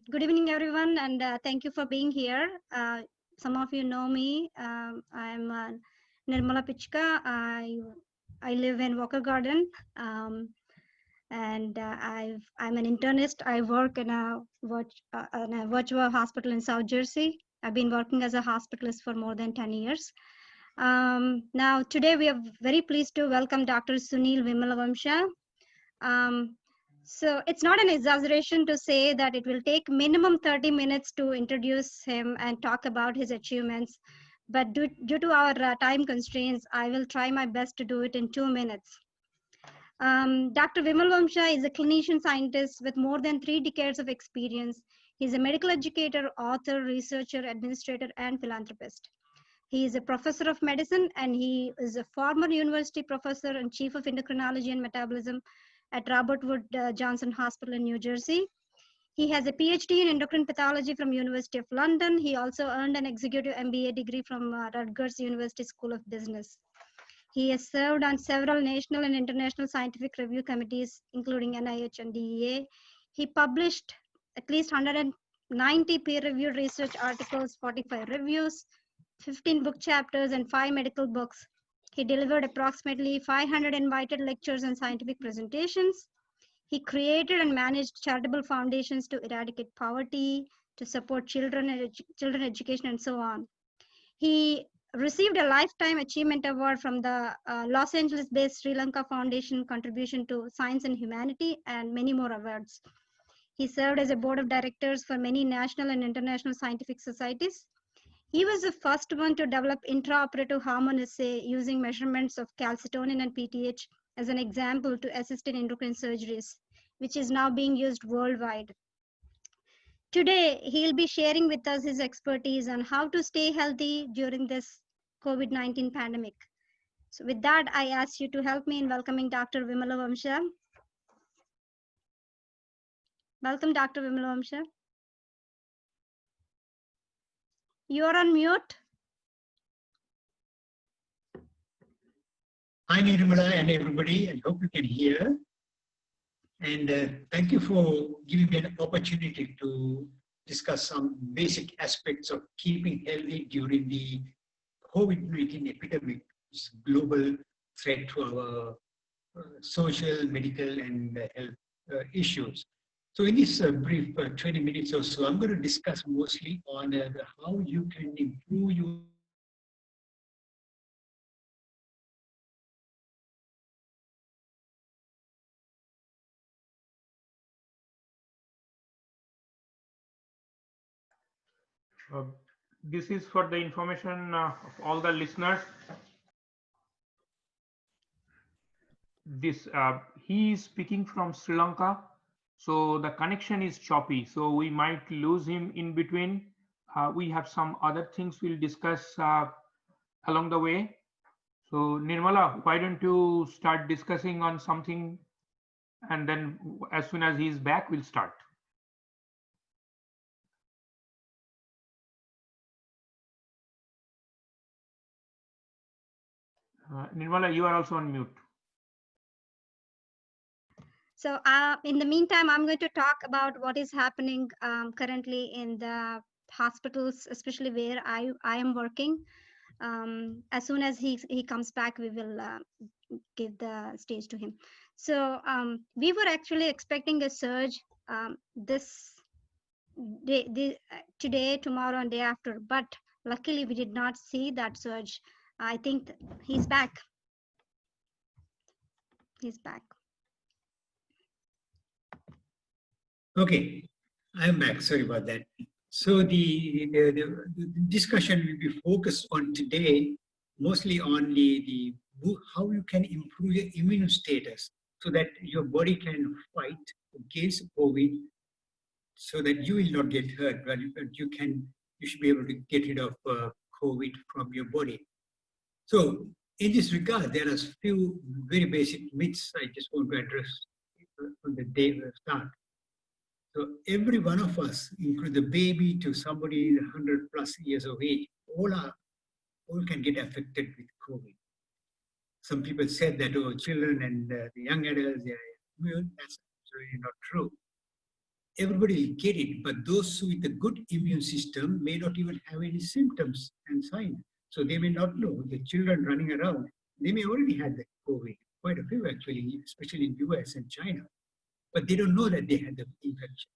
Good evening, everyone, and thank you for being here. Some of you know me. I'm Nirmala Pichka. I live in Walker Garden, and I'm an internist. I work in a virtual hospital in South Jersey. I've been working as a hospitalist for more than 10 years. Now, today we are very pleased to welcome Dr. Sunil Vimalavamsha. So it's not an exaggeration to say that it will take minimum 30 minutes to introduce him and talk about his achievements. But due to our time constraints, I will try my best to do it in 2 minutes. Dr. Vimal Vamsha is a clinician scientist with more than 3 decades of experience. He's a medical educator, author, researcher, administrator, and philanthropist. He is a professor of medicine, and he is a former university professor and chief of endocrinology and metabolism at Robert Wood Johnson Hospital in New Jersey. He has a PhD in endocrine pathology from University of London. He also earned an executive MBA degree from Rutgers University School of Business. He has served on several national and international scientific review committees, including NIH and DEA. He published at least 190 peer-reviewed research articles, 45 reviews, 15 book chapters, and 5 medical books. He delivered approximately 500 invited lectures and scientific presentations. He created and managed charitable foundations to eradicate poverty, to support children education, and so on. He received a Lifetime Achievement Award from the Los Angeles-based Sri Lanka Foundation Contribution to Science and Humanity, and many more awards. He served as a board of directors for many national and international scientific societies. He was the first one to develop intraoperative hormone assay using measurements of calcitonin and PTH as an example to assist in endocrine surgeries, which is now being used worldwide. Today, he'll be sharing with us his expertise on how to stay healthy during this COVID-19 pandemic. So with that, I ask you to help me in welcoming Dr. Vimala Vamsha. Welcome, Dr. Vimala Vamsha. You are on mute. Hi, Nirmala and everybody. I hope you can hear. And thank you for giving me an opportunity to discuss some basic aspects of keeping healthy during the COVID-19 epidemic, this global threat to our social, medical, and health issues. So in this brief 20 minutes or so, I'm going to discuss mostly on how you can improve your This is for the information of all the listeners. He is speaking from Sri Lanka, so the connection is choppy. So we might lose him in between. We have some other things we'll discuss along the way. So Nirmala, why don't you start discussing on something, and then as soon as he's back, we'll start. Nirmala, you are also on mute. So in the meantime, I'm going to talk about what is happening currently in the hospitals, especially where I am working. As soon as he comes back, we will give the stage to him. So we were actually expecting a surge this day, today, tomorrow, and day after, but luckily we did not see that surge. I think he's back. He's back. Okay, I'm back. Sorry about that. So the discussion will be focused on today, mostly on the how you can improve your immune status so that your body can fight against COVID, so that you will not get hurt, but you should be able to get rid of COVID from your body. So in this regard, there are a few very basic myths I just want to address from the day start. So every one of us, including the baby to somebody 100 plus years of age, all can get affected with COVID. Some people said that, oh, children and the young adults, that's absolutely not true. everybody will get it, but those with a good immune system may not even have any symptoms and signs. So they may not know. The children running around, they may already had the COVID, quite a few actually, especially in US and China, but they don't know that they had the infection.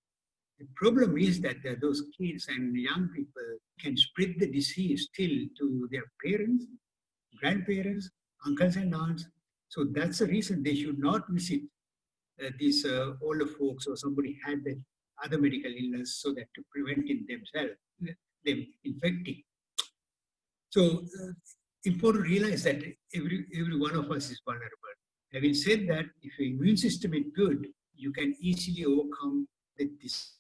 The problem is that those kids and young people can spread the disease still to their parents, grandparents, uncles and aunts. So that's the reason they should not visit these older folks or somebody had the other medical illness so that to prevent it themselves, them infecting. So important to realize that every one of us is vulnerable. Having said that, if your immune system is good, you can easily overcome this.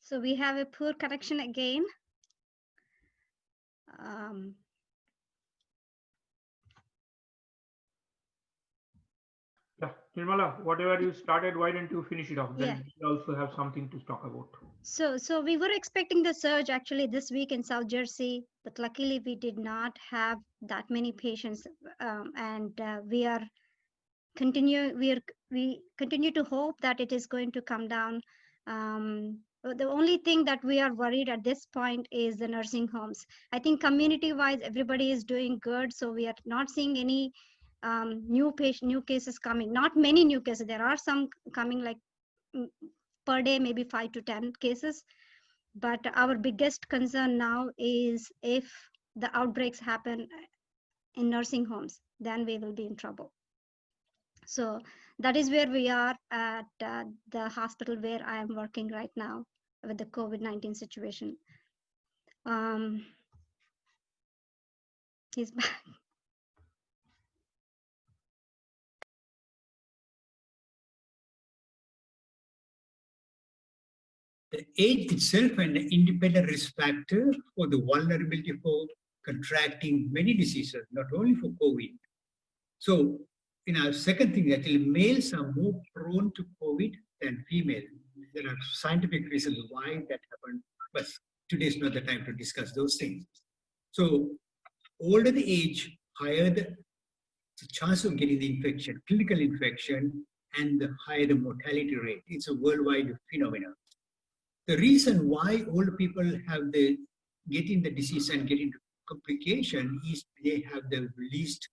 So we have a poor connection again. Um, Yeah, Nirmala, whatever you started, why don't you finish it off? yeah. Then we also have something to talk about. So we were expecting the surge actually this week in South Jersey, but luckily we did not have that many patients, and we continue to hope that it is going to come down. The only thing that we are worried at this point is the nursing homes. I think community-wise, everybody is doing good, so we are not seeing any new cases coming. Not many new cases. There are some coming, like per day, maybe 5 to 10 cases. But our biggest concern now is if the outbreaks happen in nursing homes, then we will be in trouble. So that is where we are at the hospital where I am working right now with the COVID-19 situation. He's back. The age itself an independent risk factor for the vulnerability for contracting many diseases, not only for COVID. So, in our second thing, actually, males are more prone to COVID than females. There are scientific reasons why that happened, but today is not the time to discuss those things. So, older the age, higher the chance of getting the infection, clinical infection, and the higher the mortality rate. It's a worldwide phenomenon. The reason why older people have the getting the disease and getting complication is they have the least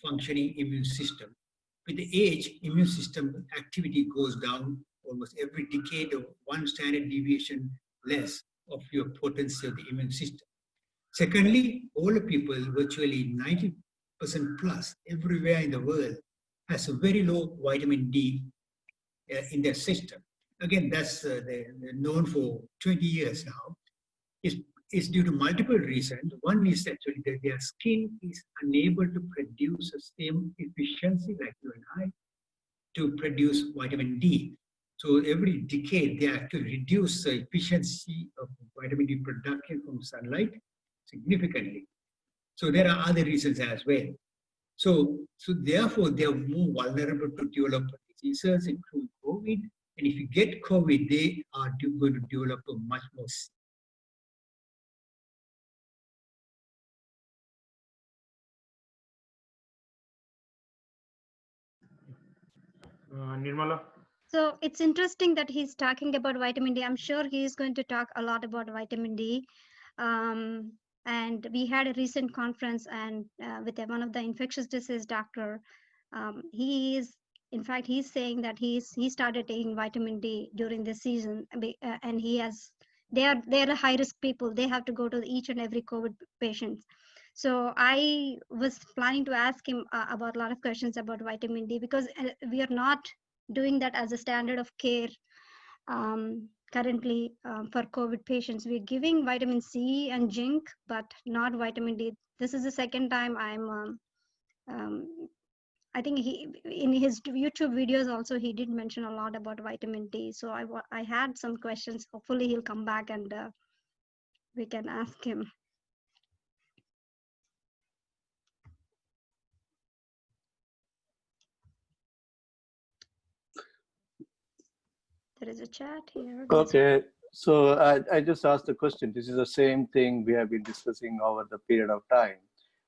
functioning immune system. With the age, immune system activity goes down almost every decade of one standard deviation less of your potency of the immune system. Secondly, older people, virtually 90% plus everywhere in the world, has a very low vitamin D in their system. Again, that's they're known for 20 years now. It's due to multiple reasons. One is actually that their skin is unable to produce the same efficiency like you and I to produce vitamin D. So every decade, they actually reduce the efficiency of vitamin D production from sunlight significantly. So there are other reasons as well. So therefore, they are more vulnerable to develop diseases, including COVID. And if you get COVID, they are going to develop a much more. Nirmala? So it's interesting that he's talking about vitamin D. I'm sure he is going to talk a lot about vitamin D. And we had a recent conference and with one of the infectious disease doctor. In fact, he's saying that he started taking vitamin D during the season, and they are high risk people. They have to go to each and every COVID patient. So I was planning to ask him about a lot of questions about vitamin D, because we are not doing that as a standard of care currently for COVID patients. We're giving vitamin C and zinc, but not vitamin D. This is the second time I think in his YouTube videos also, he did mention a lot about vitamin D. So I had some questions. Hopefully he'll come back and we can ask him. There is a chat here. Okay. So I just asked the question. This is the same thing we have been discussing over the period of time.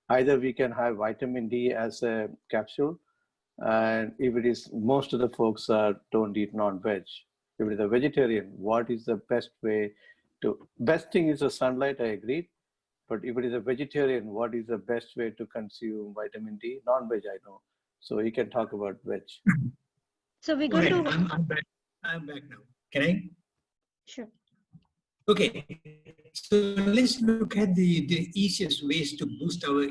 Either we can have vitamin D as a capsule, and if it is, most of the folks don't eat non-veg. If it is a vegetarian, what is the best way to, best thing is the sunlight, I agree. But if it is a vegetarian, what is the best way to consume vitamin D? Non-veg, I know. So you can talk about veg. So we're Go going ahead. to. I'm back. I'm back now. Can I? Sure. Okay, so let's look at the easiest ways to boost our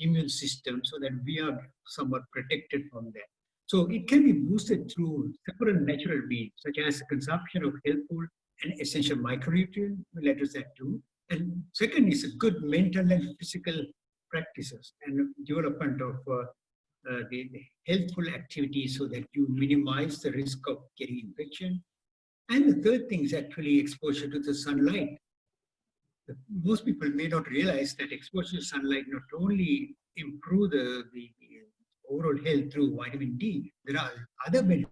immune system so that we are somewhat protected from that. So it can be boosted through several natural means, such as consumption of helpful and essential micronutrients. We'll address that too. And second is a good mental and physical practices and development of the healthful activities so that you minimize the risk of getting infection. And the third thing is actually exposure to the sunlight. Most people may not realize that exposure to sunlight not only improve the overall health through vitamin D, there are other benefits.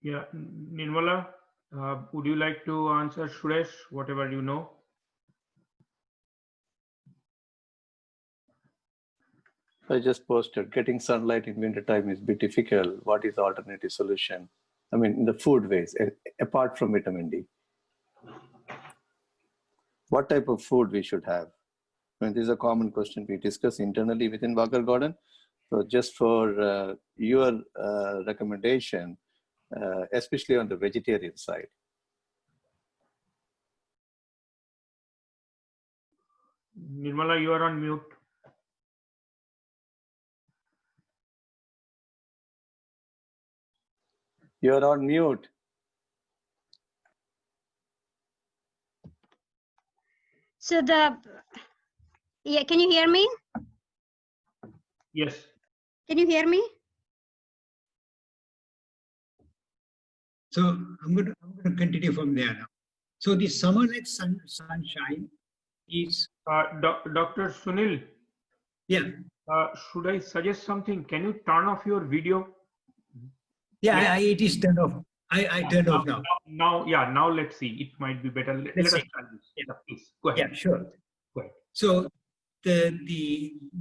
Yeah, Nirmala, would you like to answer Suresh, whatever you know? I just posted, getting sunlight in winter time is a bit difficult. What is the alternative solution? I mean, in the food ways, apart from vitamin D. What type of food we should have? I mean, this is a common question we discuss internally within Walker Garden. So just for your recommendation, especially on the vegetarian side. Nirmala, you are on mute. You are on mute. So yeah, can you hear me? Yes. Can you hear me? So I'm going to continue from there now. So the summer-like sunshine is. Dr. Sunil. Yeah. Should I suggest something? Can you turn off your video? Yeah, it is turned off. I turned off now. Now let's see. It might be better. Let us try this. Yeah, please go ahead. Yeah, sure. Go ahead. So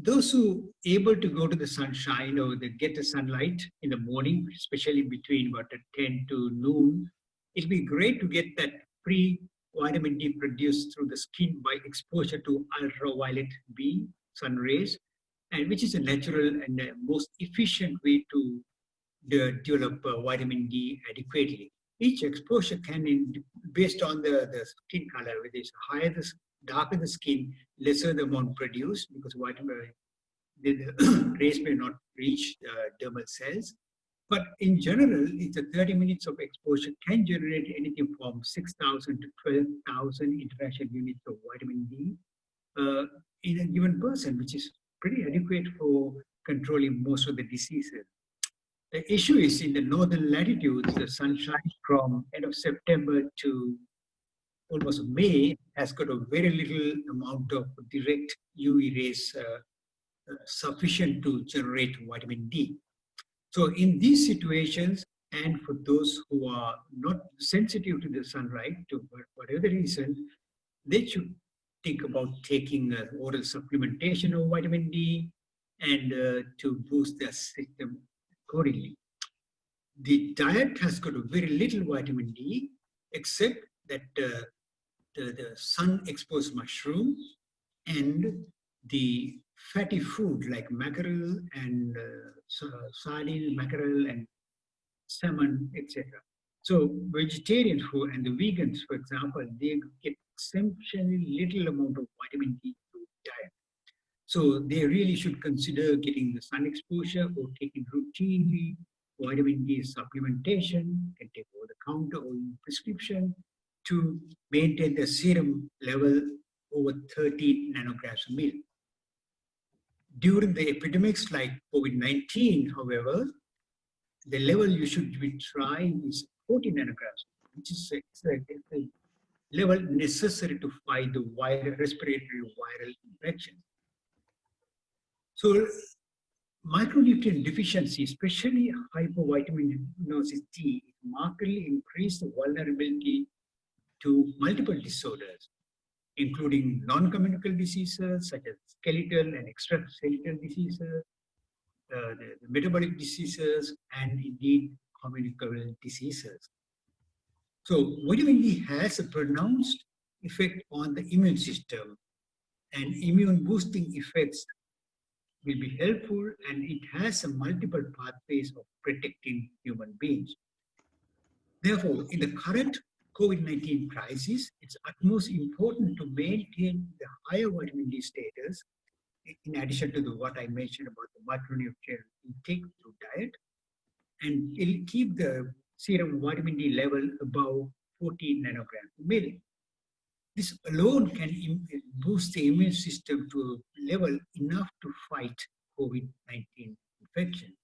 those who able to go to the sunshine or they get the sunlight in the morning, especially between about 10 to noon, it'll be great to get that free vitamin D produced through the skin by exposure to ultraviolet B sun rays, and which is a natural and most efficient way to develop vitamin D adequately. Each exposure can, based on the skin color, whether it's higher the darker the skin, lesser the amount produced because the rays may not reach dermal cells. But in general, it's a 30 minutes of exposure can generate anything from 6,000 to 12,000 international units of vitamin D in a given person, which is pretty adequate for controlling most of the diseases. The issue is in the northern latitudes, the sunshine from end of September to almost May has got a very little amount of direct UV rays sufficient to generate vitamin D. So in these situations, and for those who are not sensitive to the sunlight, to whatever reason, they should think about taking oral supplementation of vitamin D and to boost their system accordingly. The diet has got very little vitamin D, except that the sun-exposed mushroom and the fatty food like mackerel and sardine, mackerel and salmon, etc. So vegetarian food and the vegans, for example, they get exceptionally little amount of vitamin D through diet. So they really should consider getting the sun exposure or taking routinely vitamin D supplementation, can take over the counter or prescription to maintain the serum level over 30 nanograms a mil. During the epidemics like COVID-19, however, the level you should be trying is 40 nanograms, which is a level necessary to fight the respiratory viral infection. So micronutrient deficiency, especially hypovitaminosis D, markedly increase the vulnerability to multiple disorders, including non-communicable diseases such as skeletal and extraskeletal diseases, the metabolic diseases, and indeed communicable diseases. So vitamin D has a pronounced effect on the immune system, and immune boosting effects will be helpful, and it has a multiple pathways of protecting human beings. Therefore, in the current COVID-19 crisis, it's utmost important to maintain the higher vitamin D status, in addition to what I mentioned about the macronutrient intake through diet, and it'll keep the serum vitamin D level above 14 nanograms per million. This alone can boost the immune system to a level enough to fight COVID-19 infection.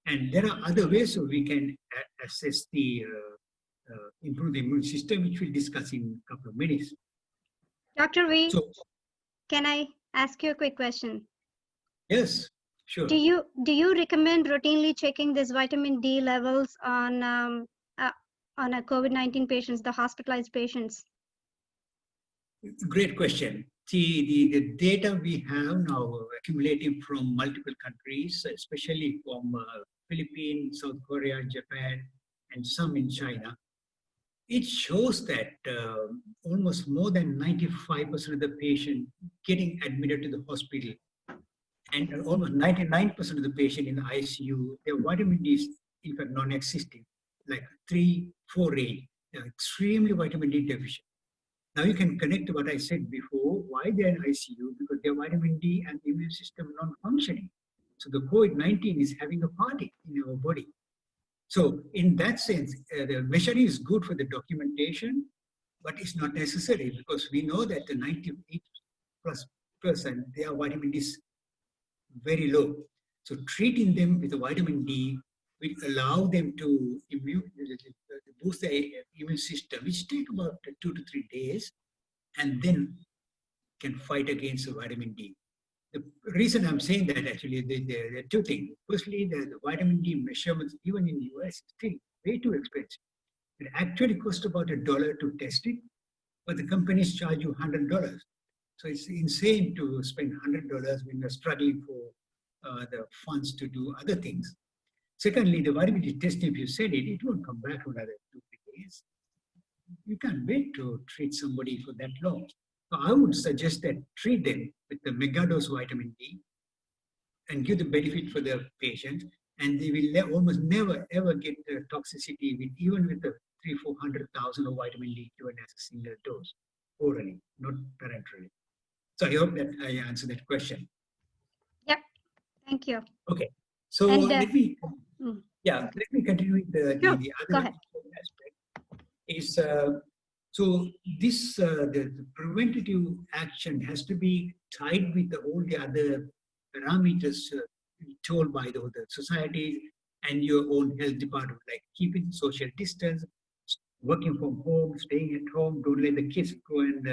And there are other ways so we can assess the improve the immune system, which we'll discuss in a couple of minutes. Dr. V, So, can I ask you a quick question? yes, sure. Do you recommend routinely checking this vitamin D levels on a COVID-19 patients, the hospitalized patients? Great question. See, the data we have now accumulating from multiple countries, especially from Philippines, South Korea, Japan, and some in China, it shows that almost more than 95% of the patient getting admitted to the hospital, and almost 99% of the patient in the ICU, their vitamin D is in fact non-existing, like 3, 4 range. They're extremely vitamin D deficient. Now you can connect to what I said before, why they're in ICU, because their vitamin D and the immune system are not functioning. So the COVID-19 is having a party in our body. So in that sense, the measuring is good for the documentation, but it's not necessary because we know that the 98+%, their vitamin D is very low. So treating them with the vitamin D will allow them to boost the immune system, which take about 2 to 3 days, and then can fight against the vitamin D. The reason I'm saying that actually, there are two things. Firstly, the vitamin D measurements, even in the US, is still way too expensive. It actually costs about $1 to test it, but the companies charge you $100. So it's insane to spend $100 when you're struggling for the funds to do other things. Secondly, the vitamin D test, if you said it won't come back for another 2 3 days. You can't wait to treat somebody for that long. So I would suggest that treat them with the megadose vitamin D and give the benefit for the patient, and they will almost never ever get the toxicity with even with the 300,000-400,000 of vitamin D given as a single dose orally, not parenterally. So I hope that I answered that question. Yep, thank you. Okay, so let me continue with the other aspect. Is so this the preventative action has to be tied with all the other parameters told by the society and your own health department, like keeping social distance, working from home, staying at home, don't let the kids go and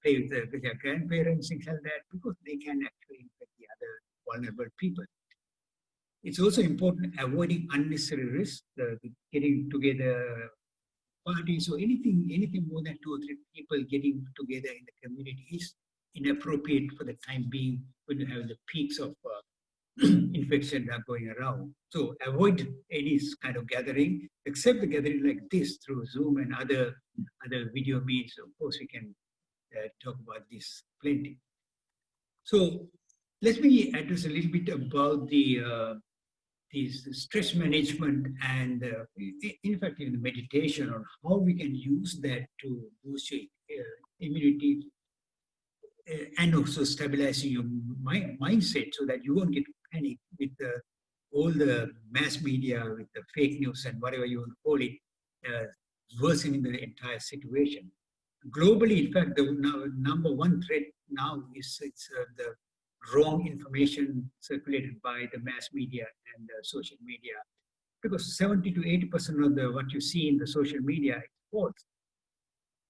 play with their grandparents, things like that, because they can actually infect the other vulnerable people. It's also important avoiding unnecessary risks, getting together parties or anything more than 2 or 3 people getting together in the community is inappropriate for the time being when you have the peaks of infection that are going around. So avoid any kind of gathering, except the gathering like this through Zoom and other video means. Of course, we can talk about this plenty. So let me address a little bit about the stress management and in fact in the meditation on how we can use that to boost your immunity and also stabilizing your mindset so that you won't get panic with all the mass media, with the fake news and whatever you want to call it, worsening the entire situation. Globally, in fact, the number one threat now is the wrong information circulated by the mass media and social media. Because 70 to 80% of what you see in the social media is false.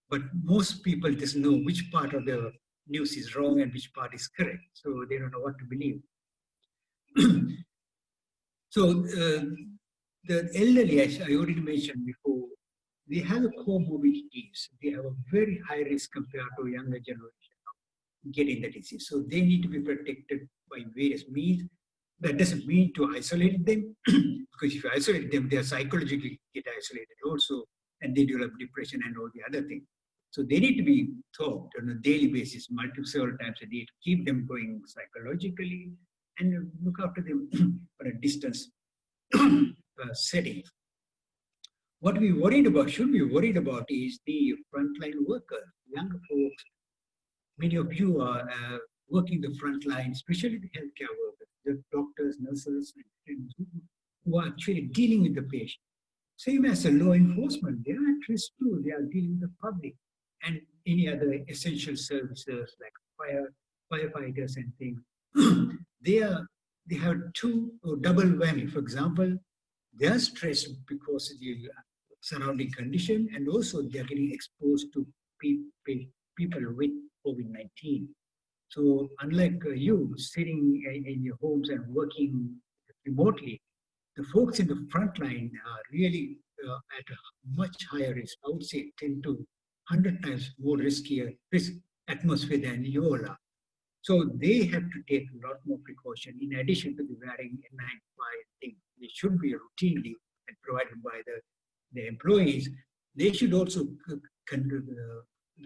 But most people just know which part of the news is wrong and which part is correct. So they don't know what to believe. So the elderly, as I already mentioned before, they have a comorbidities. They have a very high risk compared to younger generation of getting the disease. So they need to be protected by various means. That doesn't mean to isolate them, because if you isolate them, they are psychologically get isolated also, and they develop depression and all the other things. So they need to be taught on a daily basis, several times a day, to keep them going psychologically and look after them for a distance setting. What we worried about, should be worried about, is the frontline workers, younger folks. Many of you are working the front line, especially the healthcare workers, the doctors, nurses, and who are actually dealing with the patient. Same as the law enforcement, they are at risk too. They are dealing with the public and any other essential services like firefighters and things. they have double whammy. For example, they are stressed because of the surrounding condition, and also they are getting exposed to people with COVID-19. So unlike you sitting in your homes and working remotely, the folks in the front line are really at a much higher risk. I would say 10 to 100 times more risk atmosphere than you all are. So they have to take a lot more precaution in addition to the wearing N95 thing. They should be routinely and provided by the employees. They should also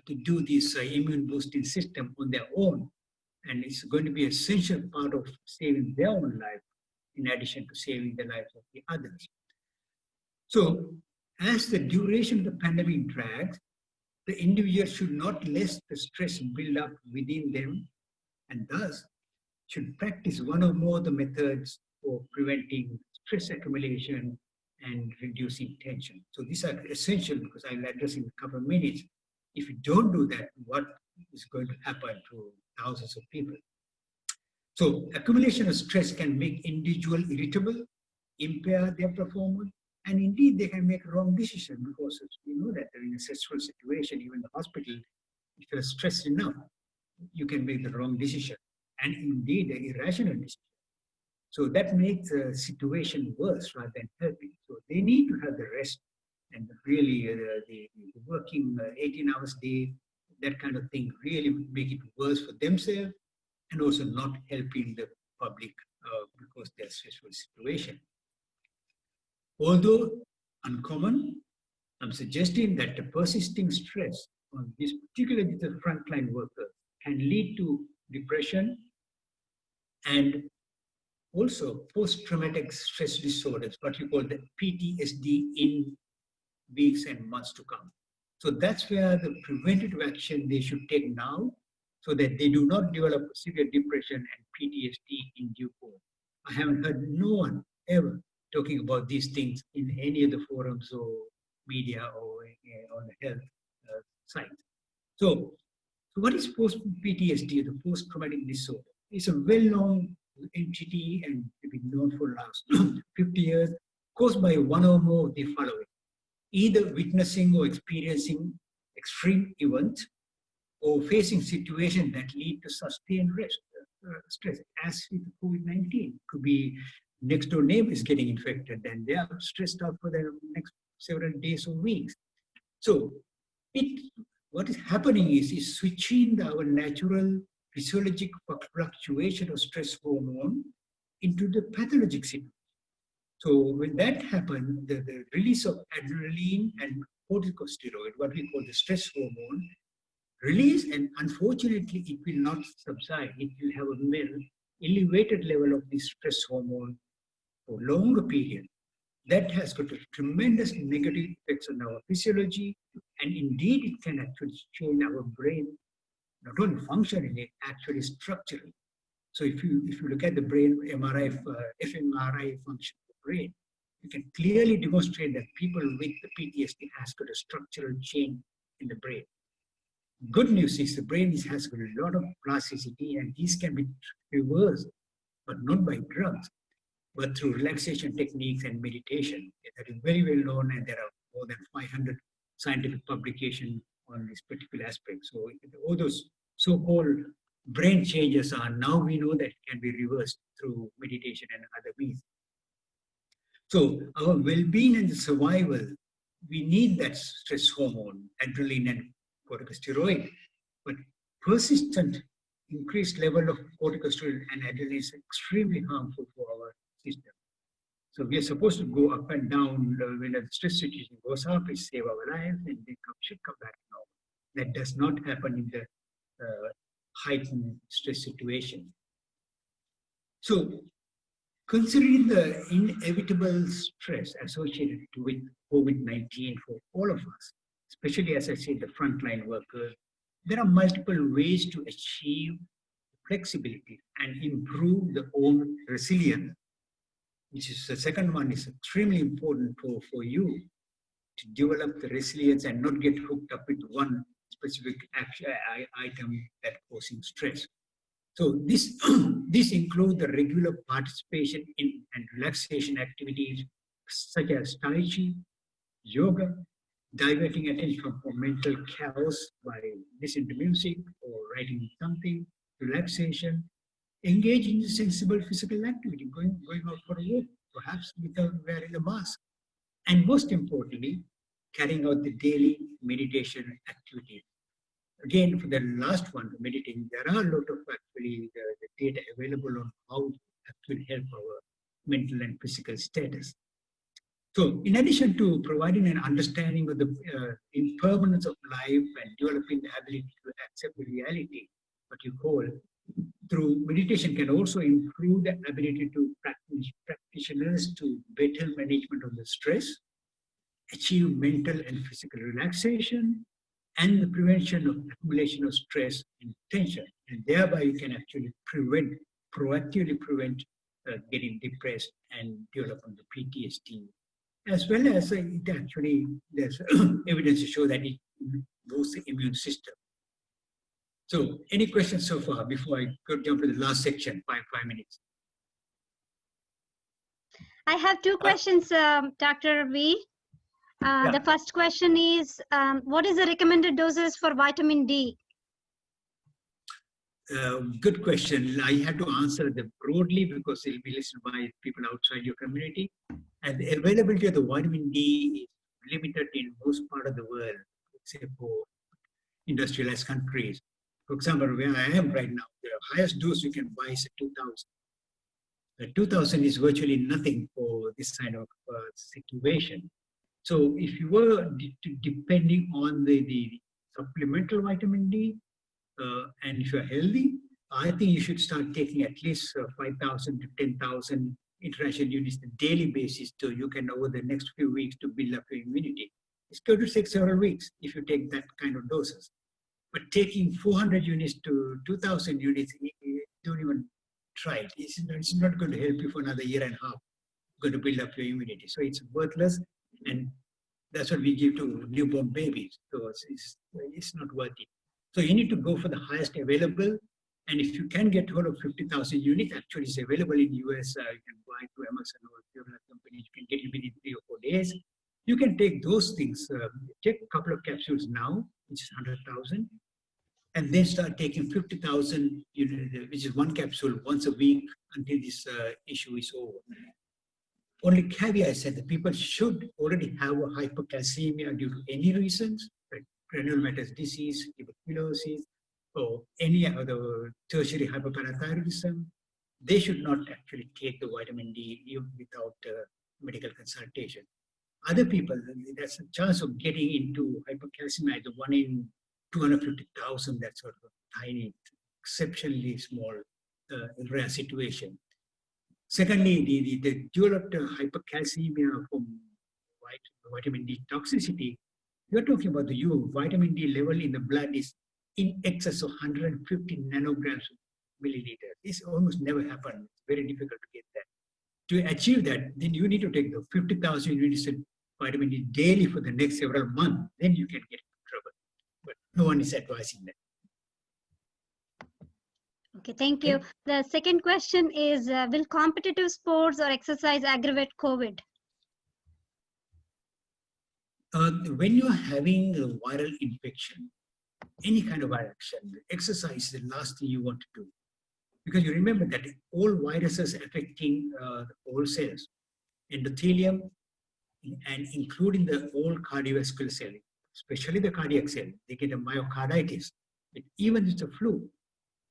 to do this immune boosting system on their own. And it's going to be an essential part of saving their own life, in addition to saving the lives of the others. So as the duration of the pandemic drags, the individual should not let the stress build up within them, and thus should practice one or more of the methods for preventing stress accumulation and reducing tension. So these are essential, because I'll address in a couple of minutes. If you don't do that, what is going to happen to thousands of people? So accumulation of stress can make individual irritable, impair their performance, and indeed they can make wrong decisions, because we know that in a stressful situation, even the hospital, if you're stressed enough, you can make the wrong decision, and indeed an irrational decision. So that makes the situation worse rather than helping. So they need to have the rest and really the working 18 hours a day, that kind of thing, really make it worse for themselves and also not helping the public because they're stressful situation. Although uncommon, I'm suggesting that the persisting stress on this, particularly the frontline workers, can lead to depression and also post-traumatic stress disorders, what we call the PTSD, in weeks and months to come. So that's where the preventative action they should take now, so that they do not develop severe depression and PTSD in due course. I haven't heard no one ever talking about these things in any of the forums or media or on the health site. So what is post-PTSD, the post-traumatic disorder? It's a well-known entity and been known for the last 50 years, caused by one or more of the following: either witnessing or experiencing extreme events, or facing situations that lead to sustained stress, as with COVID-19. Could be next door neighbor is getting infected, and they are stressed out for the next several days or weeks. So what is happening is switching our natural physiologic fluctuation of stress hormone into the pathologic situation. So when that happens, the release of adrenaline and corticosteroid, what we call the stress hormone, release, and unfortunately it will not subside. It will have a elevated level of the stress hormone for longer period. That has got a tremendous negative effects on our physiology, and indeed it can actually change our brain, not only functionally, actually structurally. So if you look at the brain MRI, fMRI function of the brain, you can clearly demonstrate that people with the PTSD has got a structural change in the brain. Good news is the brain has a lot of plasticity, and these can be reversed, but not by drugs, but through relaxation techniques and meditation. That is very well known, and there are more than 500 scientific publications on this particular aspect. So all those so-called brain changes are now we know that can be reversed through meditation and other means. So our well-being and survival, we need that stress hormone, adrenaline and corticosteroid, but persistent increased level of corticosteroid and adrenaline is extremely harmful for our system. So we are supposed to go up and down when the stress situation goes up, it save our lives, and they should come back now. That does not happen in the heightened stress situation. So considering the inevitable stress associated with COVID-19 for all of us, especially as I said, the frontline workers, there are multiple ways to achieve flexibility and improve the own resilience, which is the second one is extremely important for you to develop the resilience and not get hooked up with one specific item that causing stress. So this includes the regular participation in and relaxation activities such as Tai Chi, yoga, diverting attention from mental chaos by listening to music or writing something, relaxation, engaging in sensible physical activity, going out for a walk, perhaps without wearing a mask. And most importantly, carrying out the daily meditation activities. Again, for the last one, meditating, there are a lot of actually the data available on how to actually help our mental and physical status. So in addition to providing an understanding of the impermanence of life and developing the ability to accept the reality, what you call, through meditation can also improve the ability to practitioners to better management of the stress, achieve mental and physical relaxation, and the prevention of accumulation of stress and tension. And thereby you can actually proactively prevent getting depressed and developing the PTSD. As well as it actually, there's evidence to show that it boosts the immune system. So any questions so far before I jump to the last section, five minutes? I have two questions, Dr. V. The first question is, what is the recommended doses for vitamin D? Good question. I have to answer them broadly because it will be listened by people outside your community. And the availability of the vitamin D is limited in most part of the world, except for industrialized countries. For example, where I am right now, the highest dose you can buy is 2,000. The 2,000 is virtually nothing for this kind of situation. So if you were depending on the supplemental vitamin D, and if you're healthy, I think you should start taking at least 5,000 to 10,000 international units on a daily basis, so you can over the next few weeks to build up your immunity. It's going to take several weeks if you take that kind of doses. But taking 400 units to 2,000 units, don't even try it. It's not going to help you for another year and a half. You're going to build up your immunity. So it's worthless, and that's what we give to newborn babies. So it's not worth it. So you need to go for the highest available. And if you can get hold of 50,000 units, actually it's available in US. You can buy to Amazon or several companies. You can get it within 3 or 4 days. You can take those things. Take a couple of capsules now, which is 100,000, and then start taking 50,000 units, which is one capsule once a week until this issue is over. Only caveat is that the people should already have a hypercalcemia due to any reasons, like granulomatous disease, tuberculosis, or any other tertiary hyperparathyroidism. They should not actually take the vitamin D even without medical consultation. Other people, there's a chance of getting into hypercalcemia, the 1 in 250,000, that sort of tiny, exceptionally small, rare situation. Secondly, the developed hypercalcemia from vitamin D toxicity, you're talking about the vitamin D level in the blood is in excess of 150 nanograms per milliliter. This almost never happens. It's very difficult to get that. To achieve that, then you need to take the 50,000 units of vitamin D daily for the next several months. Then you can get into trouble. But No one is advising that. Okay, thank you. Okay. The second question is, will competitive sports or exercise aggravate COVID? When you're having a viral infection, any kind of viral infection, exercise is the last thing you want to do. Because you remember that all viruses affecting all cells, endothelium, and including the all cardiovascular cell, especially the cardiac cell, they get a myocarditis. But even with the flu,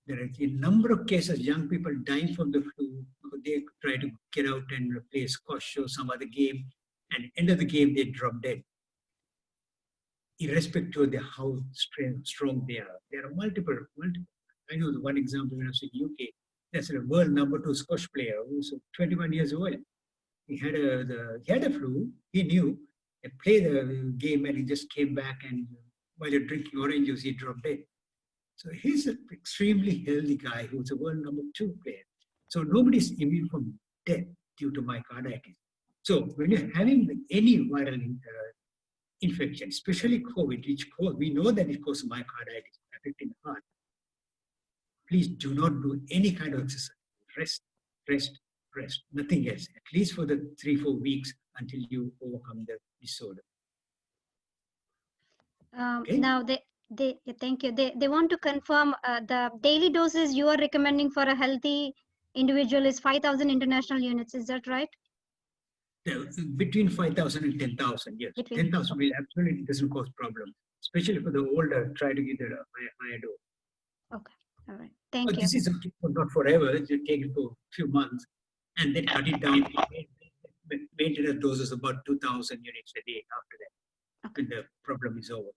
there are a number of cases, young people dying from the flu. They try to get out and play squash or some other game, and end of the game, they drop dead. Irrespective of how strong they are. There are multiple. I know the one example when I was in UK, there's a world number 2 squash player who's 21 years old. He had a flu. He knew. He played the game and he just came back, and while you're drinking orange juice, he dropped dead. So he's an extremely healthy guy who's a world number 2 player. So nobody's immune from death due to myocarditis. So when you're having any viral infection, especially COVID, we know that it causes myocarditis affecting the heart. Please do not do any kind of exercise. Rest, rest, rest. Nothing else. At least for the 3-4 weeks until you overcome the disorder. Okay? Now, thank you. They want to confirm the daily doses you are recommending for a healthy individual is 5,000 international units. Is that right? Between 5,000 and 10,000, yes. 10,000 will absolutely doesn't cause problem. Especially for the older, try to get a higher dose. Okay, all right. Thank you. This is not forever. You take it for a few months and then cut it down. Maintenance doses about 2,000 units a day after that. Okay. When the problem is over.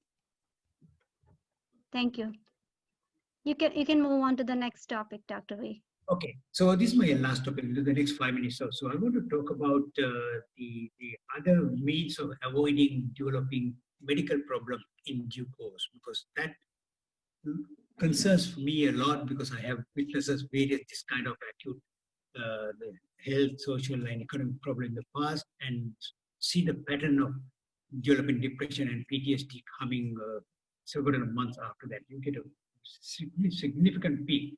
Thank you. You can move on to the next topic, Dr. V. Okay, so this is my last topic. The next 5 minutes or so, I want to talk about the other means of avoiding developing medical problem in due course, because that concerns me a lot, because I have witnessed various this kind of acute health, social, and economic problem in the past, and see the pattern of developing depression and PTSD coming several months after that. You get a significant peak.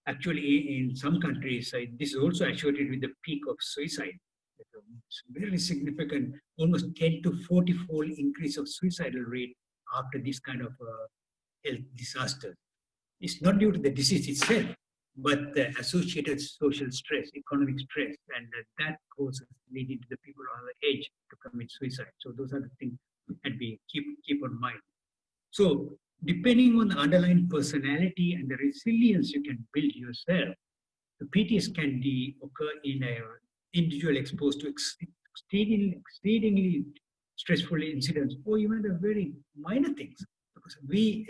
Actually, in some countries, this is also associated with the peak of suicide. It's very significant, almost 10 to 40-fold increase of suicidal rate after this kind of health disaster. It's not due to the disease itself, but the associated social stress, economic stress, and that causes leading to the people on the edge to commit suicide. So those are the things that we keep on mind. So depending on the underlying personality and the resilience you can build yourself, the PTS can occur in an individual exposed to exceedingly stressful incidents, or even the very minor things, because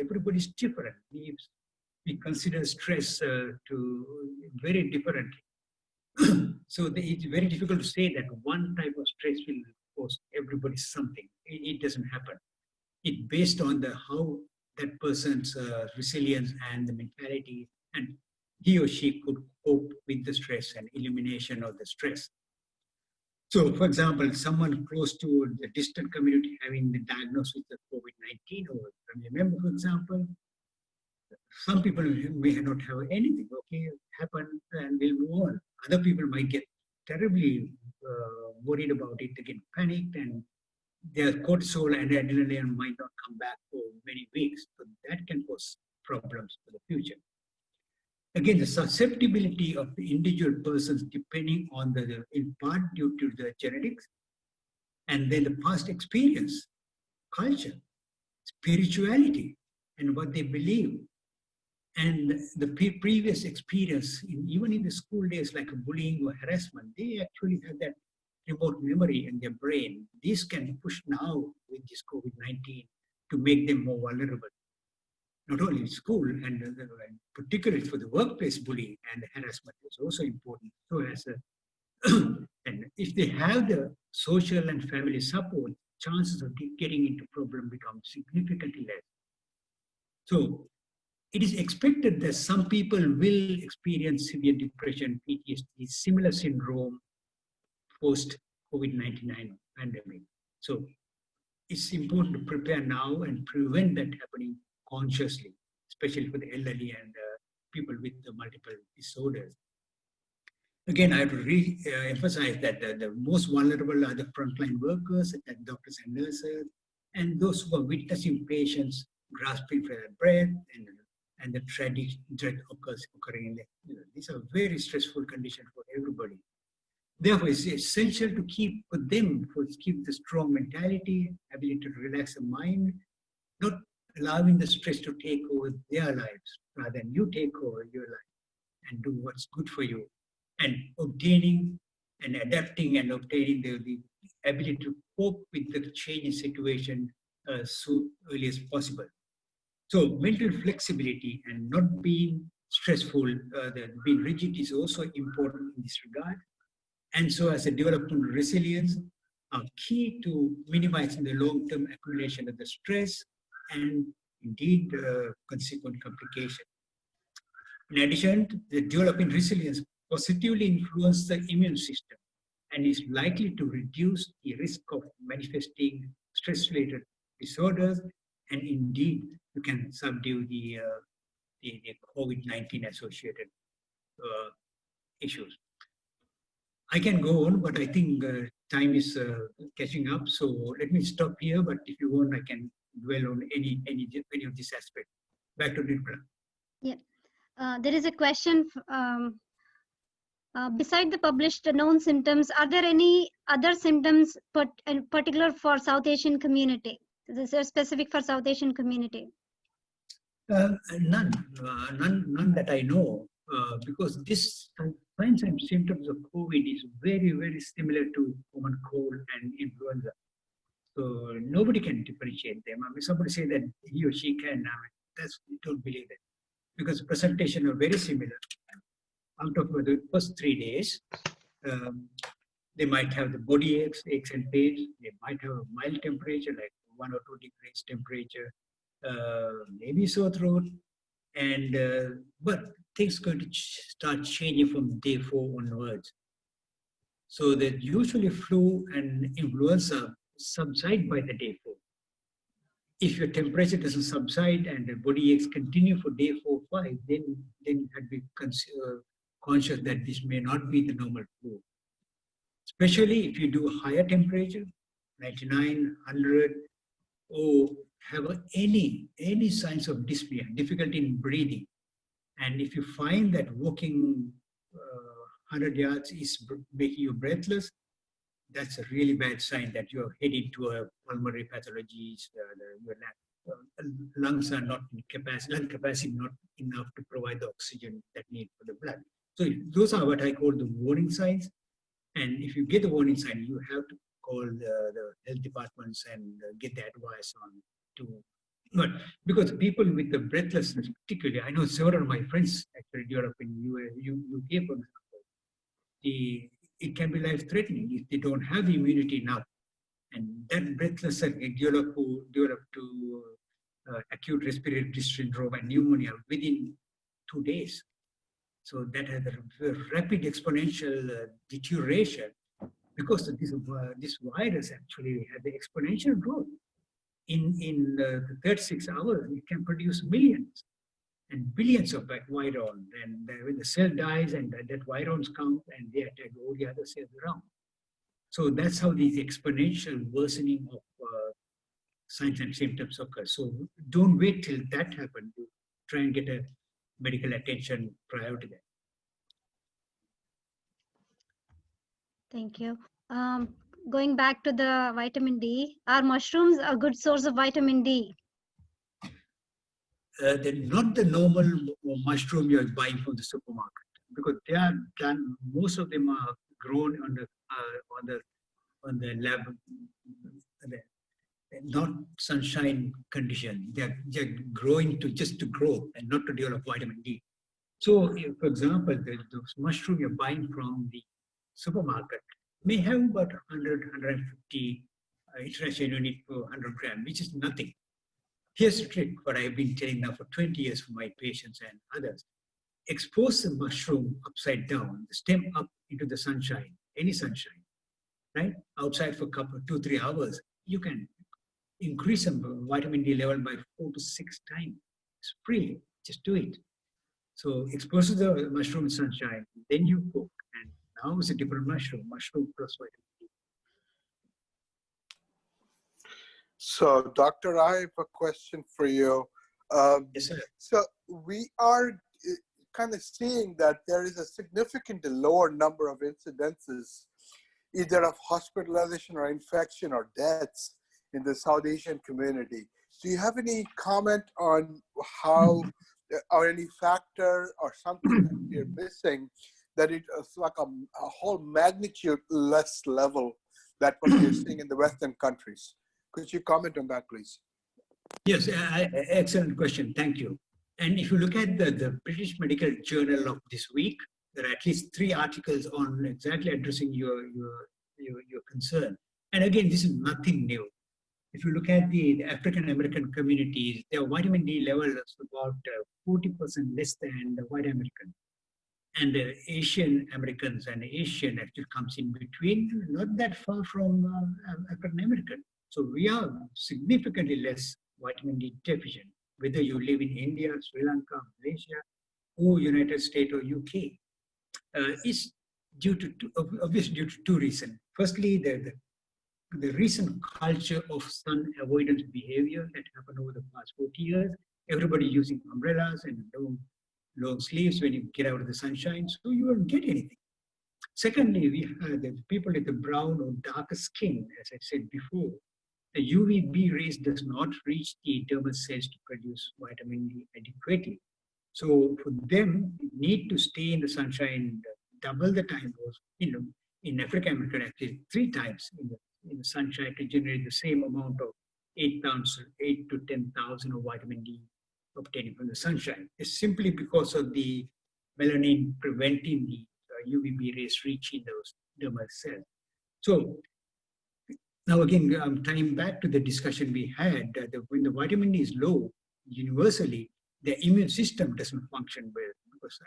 everybody's different. We consider stress to very differently. So it's very difficult to say that one type of stress will cause everybody something. It doesn't happen. It's based on how that person's resilience and the mentality, and he or she could cope with the stress and elimination of the stress. So, for example, someone close to the distant community having the diagnosis with the COVID-19 or family member, for example, some people may not have anything, okay, happen and they'll move on. Other people might get terribly worried about it, they get panicked, and their cortisol and adrenaline might not come back for many weeks. So that can cause problems for the future. Again, the susceptibility of the individual persons depending on in part due to the genetics, and then the past experience, culture, spirituality, and what they believe. And the previous experience, even in the school days, like bullying or harassment, they actually have that remote memory in their brain. This can push now with this COVID-19 to make them more vulnerable. Not only in school, and particularly for the workplace bullying and harassment is also important. So and if they have the social and family support, chances of getting into problem become significantly less. So it is expected that some people will experience severe depression, PTSD, similar syndrome post-COVID-19 pandemic. So it's important to prepare now and prevent that happening consciously, especially for the elderly and people with the multiple disorders. Again, I have to emphasize that the most vulnerable are the frontline workers, like doctors and nurses, and those who are witnessing patients grasping for their breath and the tragic death occurring in the, these are very stressful conditions for everybody. Therefore, it's essential to keep the strong mentality, ability to relax the mind, not allowing the stress to take over their lives, rather than you take over your life and do what's good for you, and obtaining and adapting and obtaining the ability to cope with the changing situation so early as possible. So mental flexibility and not being stressful, being rigid is also important in this regard. And so as a development resilience are key to minimizing the long-term accumulation of the stress and indeed consequent complication. In addition, the developing resilience positively influences the immune system and is likely to reduce the risk of manifesting stress-related disorders, and indeed you can subdue the COVID-19 associated issues. I can go on, but I think time is catching up. So let me stop here. But if you want, I can dwell on any of this aspect. Back to Dhruba. Yeah, there is a question. Beside the published known symptoms, are there any other symptoms, in particular for South Asian community? This is specific for South Asian community. None that I know, because this signs and symptoms of COVID is very, very similar to common cold and influenza. So nobody can differentiate them. I mean, somebody say that he or she can, don't believe it, because presentation are very similar. Out of the first 3 days, they might have the body aches and pains. They might have a mild temperature, like 1 or 2 degrees temperature, maybe sore throat, and but things going to start changing from day 4 onwards. So that usually flu and influenza subside by the day 4. If your temperature doesn't subside and the body aches continue for day 4, 5, then you have to be conscious that this may not be the normal flu. Especially if you do higher temperature, 99, 100, or have any signs of dyspnea, difficulty in breathing. And if you find that walking 100 yards is making you breathless, that's a really bad sign that you're heading to a pulmonary pathology. Your lungs are not in capacity, lung capacity not enough to provide the oxygen that need for the blood. So those are what I call the warning signs. And if you get the warning sign, you have to call the health departments and get the advice on to. But because people with the breathlessness, particularly, I know several of my friends actually Europe in UK, for example, it can be life-threatening if they don't have the immunity enough. And that breathlessness can develop to acute respiratory syndrome and pneumonia within 2 days. So that has a rapid exponential deterioration, because this virus actually had the exponential growth. In the 36 hours, it can produce millions and billions of virons. And when the cell dies and that virons come and they attack all the other cells around. So that's how these exponential worsening of signs and symptoms occur. So don't wait till that happens. Try and get a medical attention prior to that. Thank you. Going back to the vitamin D, are mushrooms a good source of vitamin D? They're not the normal mushroom you're buying from the supermarket, because they are done. Most of them are grown on the lab, not sunshine condition. They're growing just to grow and not to develop vitamin D. So, for example, those mushroom you're buying from the supermarket may have about 100, 150 international unit per 100 grams, which is nothing. Here's the trick, what I've been telling now for 20 years for my patients and others. Expose the mushroom upside down, the stem up into the sunshine, any sunshine, right? Outside for a couple, 2-3 hours, you can increase some vitamin D level by 4 to 6 times. It's free, just do it. So expose to the mushroom sunshine, then you cook, and now it's a different mushroom plus vitamin D. So, Doctor, I have a question for you. Yes, sir. So we are kind of seeing that there is a significantly lower number of incidences, either of hospitalization or infection or deaths in the South Asian community. Do you have any comment on how, or any factor or something that you're missing, that it is like a whole magnitude less level than what we're seeing in the Western countries? Could you comment on that, please? Yes, excellent question. Thank you. And if you look at the British Medical Journal of this week, there are at least 3 articles on exactly addressing your concern. And again, this is nothing new. If you look at the African American communities, their vitamin D level is about 40% less than the white American. And the Asian Americans and Asian actually comes in between, not that far from African American. So we are significantly less vitamin D deficient, whether you live in India, Sri Lanka, Malaysia, or United States or UK. It's due to obviously due to 2 reasons. Firstly, the recent culture of sun avoidance behavior that happened over the past 40 years. Everybody using umbrellas and long sleeves when you get out of the sunshine, so you won't get anything. Secondly, we have the people with the brown or darker skin, as I said before. The UVB rays does not reach the dermal cells to produce vitamin D adequately. So for them, you need to stay in the sunshine double the time, in African American actually 3 times in the sunshine to generate the same amount of 8 to 10,000 of vitamin D obtaining from the sunshine. It's simply because of the melanin preventing the UVB rays reaching those dermal cells. So now again, I'm tying back to the discussion we had, when the vitamin D is low, universally, the immune system doesn't function well. Because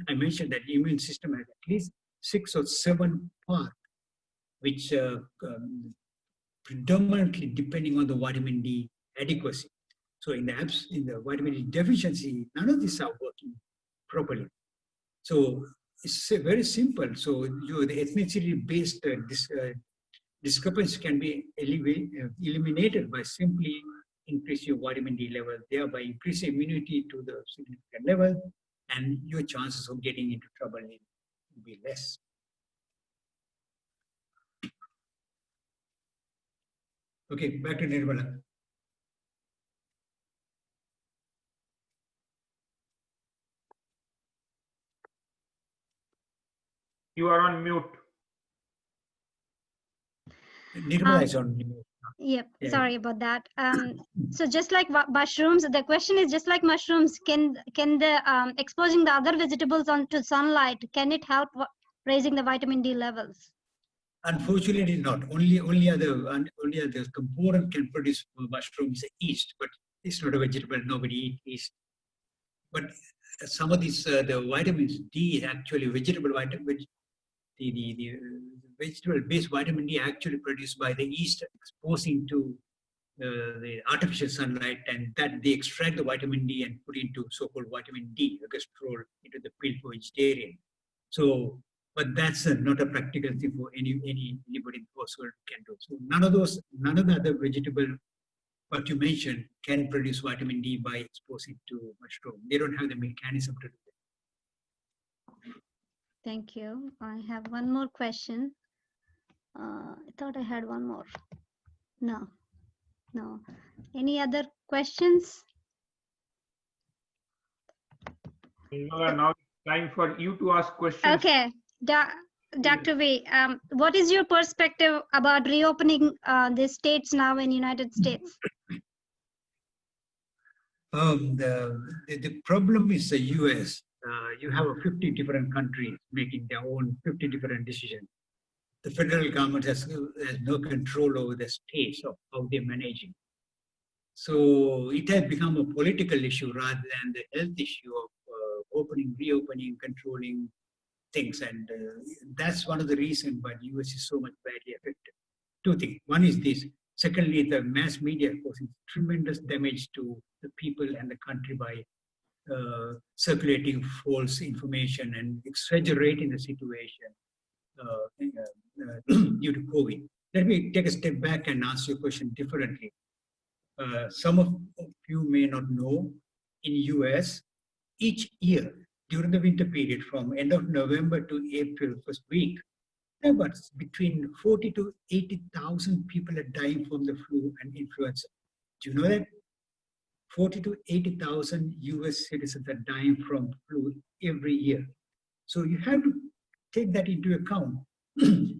I mentioned that the immune system has at least 6 or 7 parts, which predominantly depending on the vitamin D adequacy. So in the vitamin D deficiency, none of these are working properly. So it's very simple. So the ethnicity-based discrepancy can be eliminated by simply increase your vitamin D level, thereby increase immunity to the significant level, and your chances of getting into trouble will be less. Okay, back to Nirmala. You are on mute. Nirmala is on mute. Yep, Yeah. sorry about that. So just like mushrooms, the question is just like mushrooms, can the exposing the other vegetables onto sunlight, can it help raising the vitamin D levels? Unfortunately not. Only other component can produce mushrooms is yeast, but it's not a vegetable. Nobody eats yeast. But some of these the vitamins D is actually vegetable vitamin. The vegetable-based vitamin D actually produced by the yeast exposing to the artificial sunlight, and that they extract the vitamin D and put into so-called vitamin D, cholesterol, into the pill for vegetarian. So, but that's not a practical thing for anybody in the household can do. So none of the other vegetable what you mentioned can produce vitamin D by exposing to mushroom. They don't have the mechanism to do that. Thank you. I have one more question. I thought I had one more. No. Any other questions? Now it's time for you to ask questions. Okay, Dr. V, what is your perspective about reopening the states now in United States? The problem is the US. You have 50 different countries making their own 50 different decisions. The federal government has no control over the states of how they're managing. So it has become a political issue rather than the health issue of reopening, controlling things. And that's one of the reasons why the US is so much badly affected. 2 things. One is this. Secondly, the mass media causing tremendous damage to the people and the country by circulating false information and exaggerating the situation due to COVID. Let me take a step back and answer your question differently. Some of you may not know, in US, each year during the winter period from end of November to April first week, there was between 40 to 80,000 people are dying from the flu and influenza. Do you know that? 40 to 80,000 US citizens are dying from flu every year. So you have to take that into account.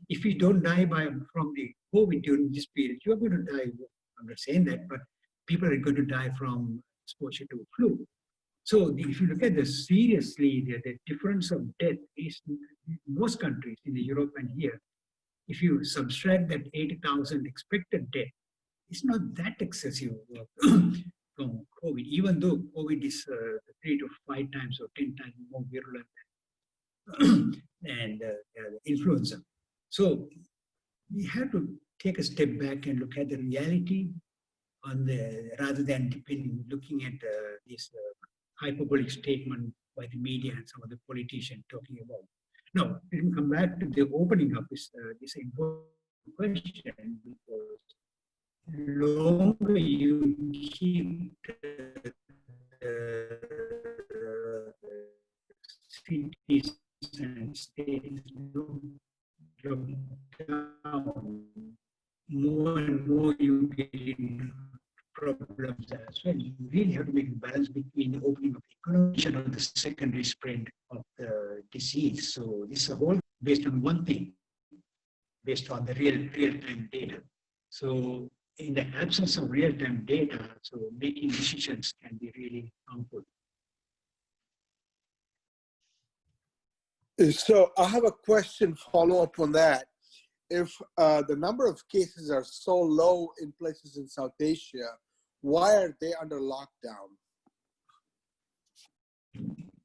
If you don't die from the COVID during this period, you are going to die. I'm not saying that, but people are going to die from exposure to flu. So if you look at this seriously, the difference of death is in most countries in Europe and here. If you subtract that 80,000 expected death, it's not that excessive from COVID, even though COVID is 3 to 5 times or 10 times more virulent than influenza. So we have to take a step back and look at the reality on rather than looking at this hyperbolic statement by the media and some of the politicians talking about. Now, let me come back to the opening up this important question, because longer you keep cities and states locked down, more and more you get into problems as well. You really have to make a balance between the opening of the economy and the secondary spread of the disease. So this is a whole based on one thing, based on the real-time data. So in the absence of real-time data, so making decisions can be really harmful. So I have a question follow-up on that. If the number of cases are so low in places in South Asia, why are they under lockdown?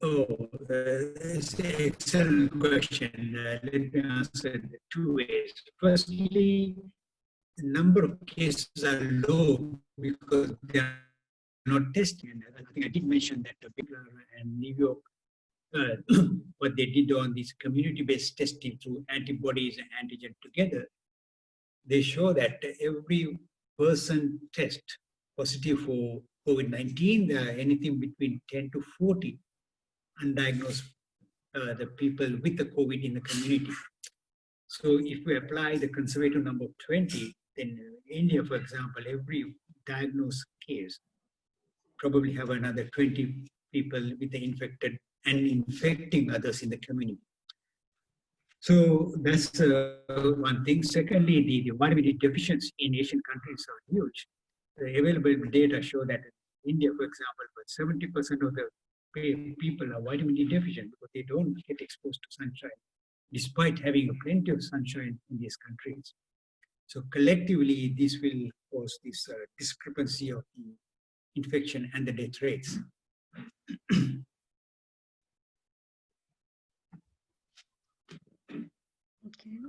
Oh, it's an excellent question. Let me answer it two ways. Firstly, the number of cases are low because they are not testing. And I think I did mention that Bangalore and New York, what they did on this community-based testing through antibodies and antigen together, they show that every person test positive for COVID-19, there are anything between 10 to 40 undiagnosed the people with the COVID in the community. So if we apply the conservative number of 20, then India, for example, every diagnosed case probably have another 20 people with the infected and infecting others in the community. So that's one thing. Secondly, the vitamin D deficiency in Asian countries are huge. The available data show that in India, for example, 70% of the people are vitamin D deficient because they don't get exposed to sunshine, despite having plenty of sunshine in these countries. So collectively, this will cause this discrepancy of the infection and the death rates. Okay.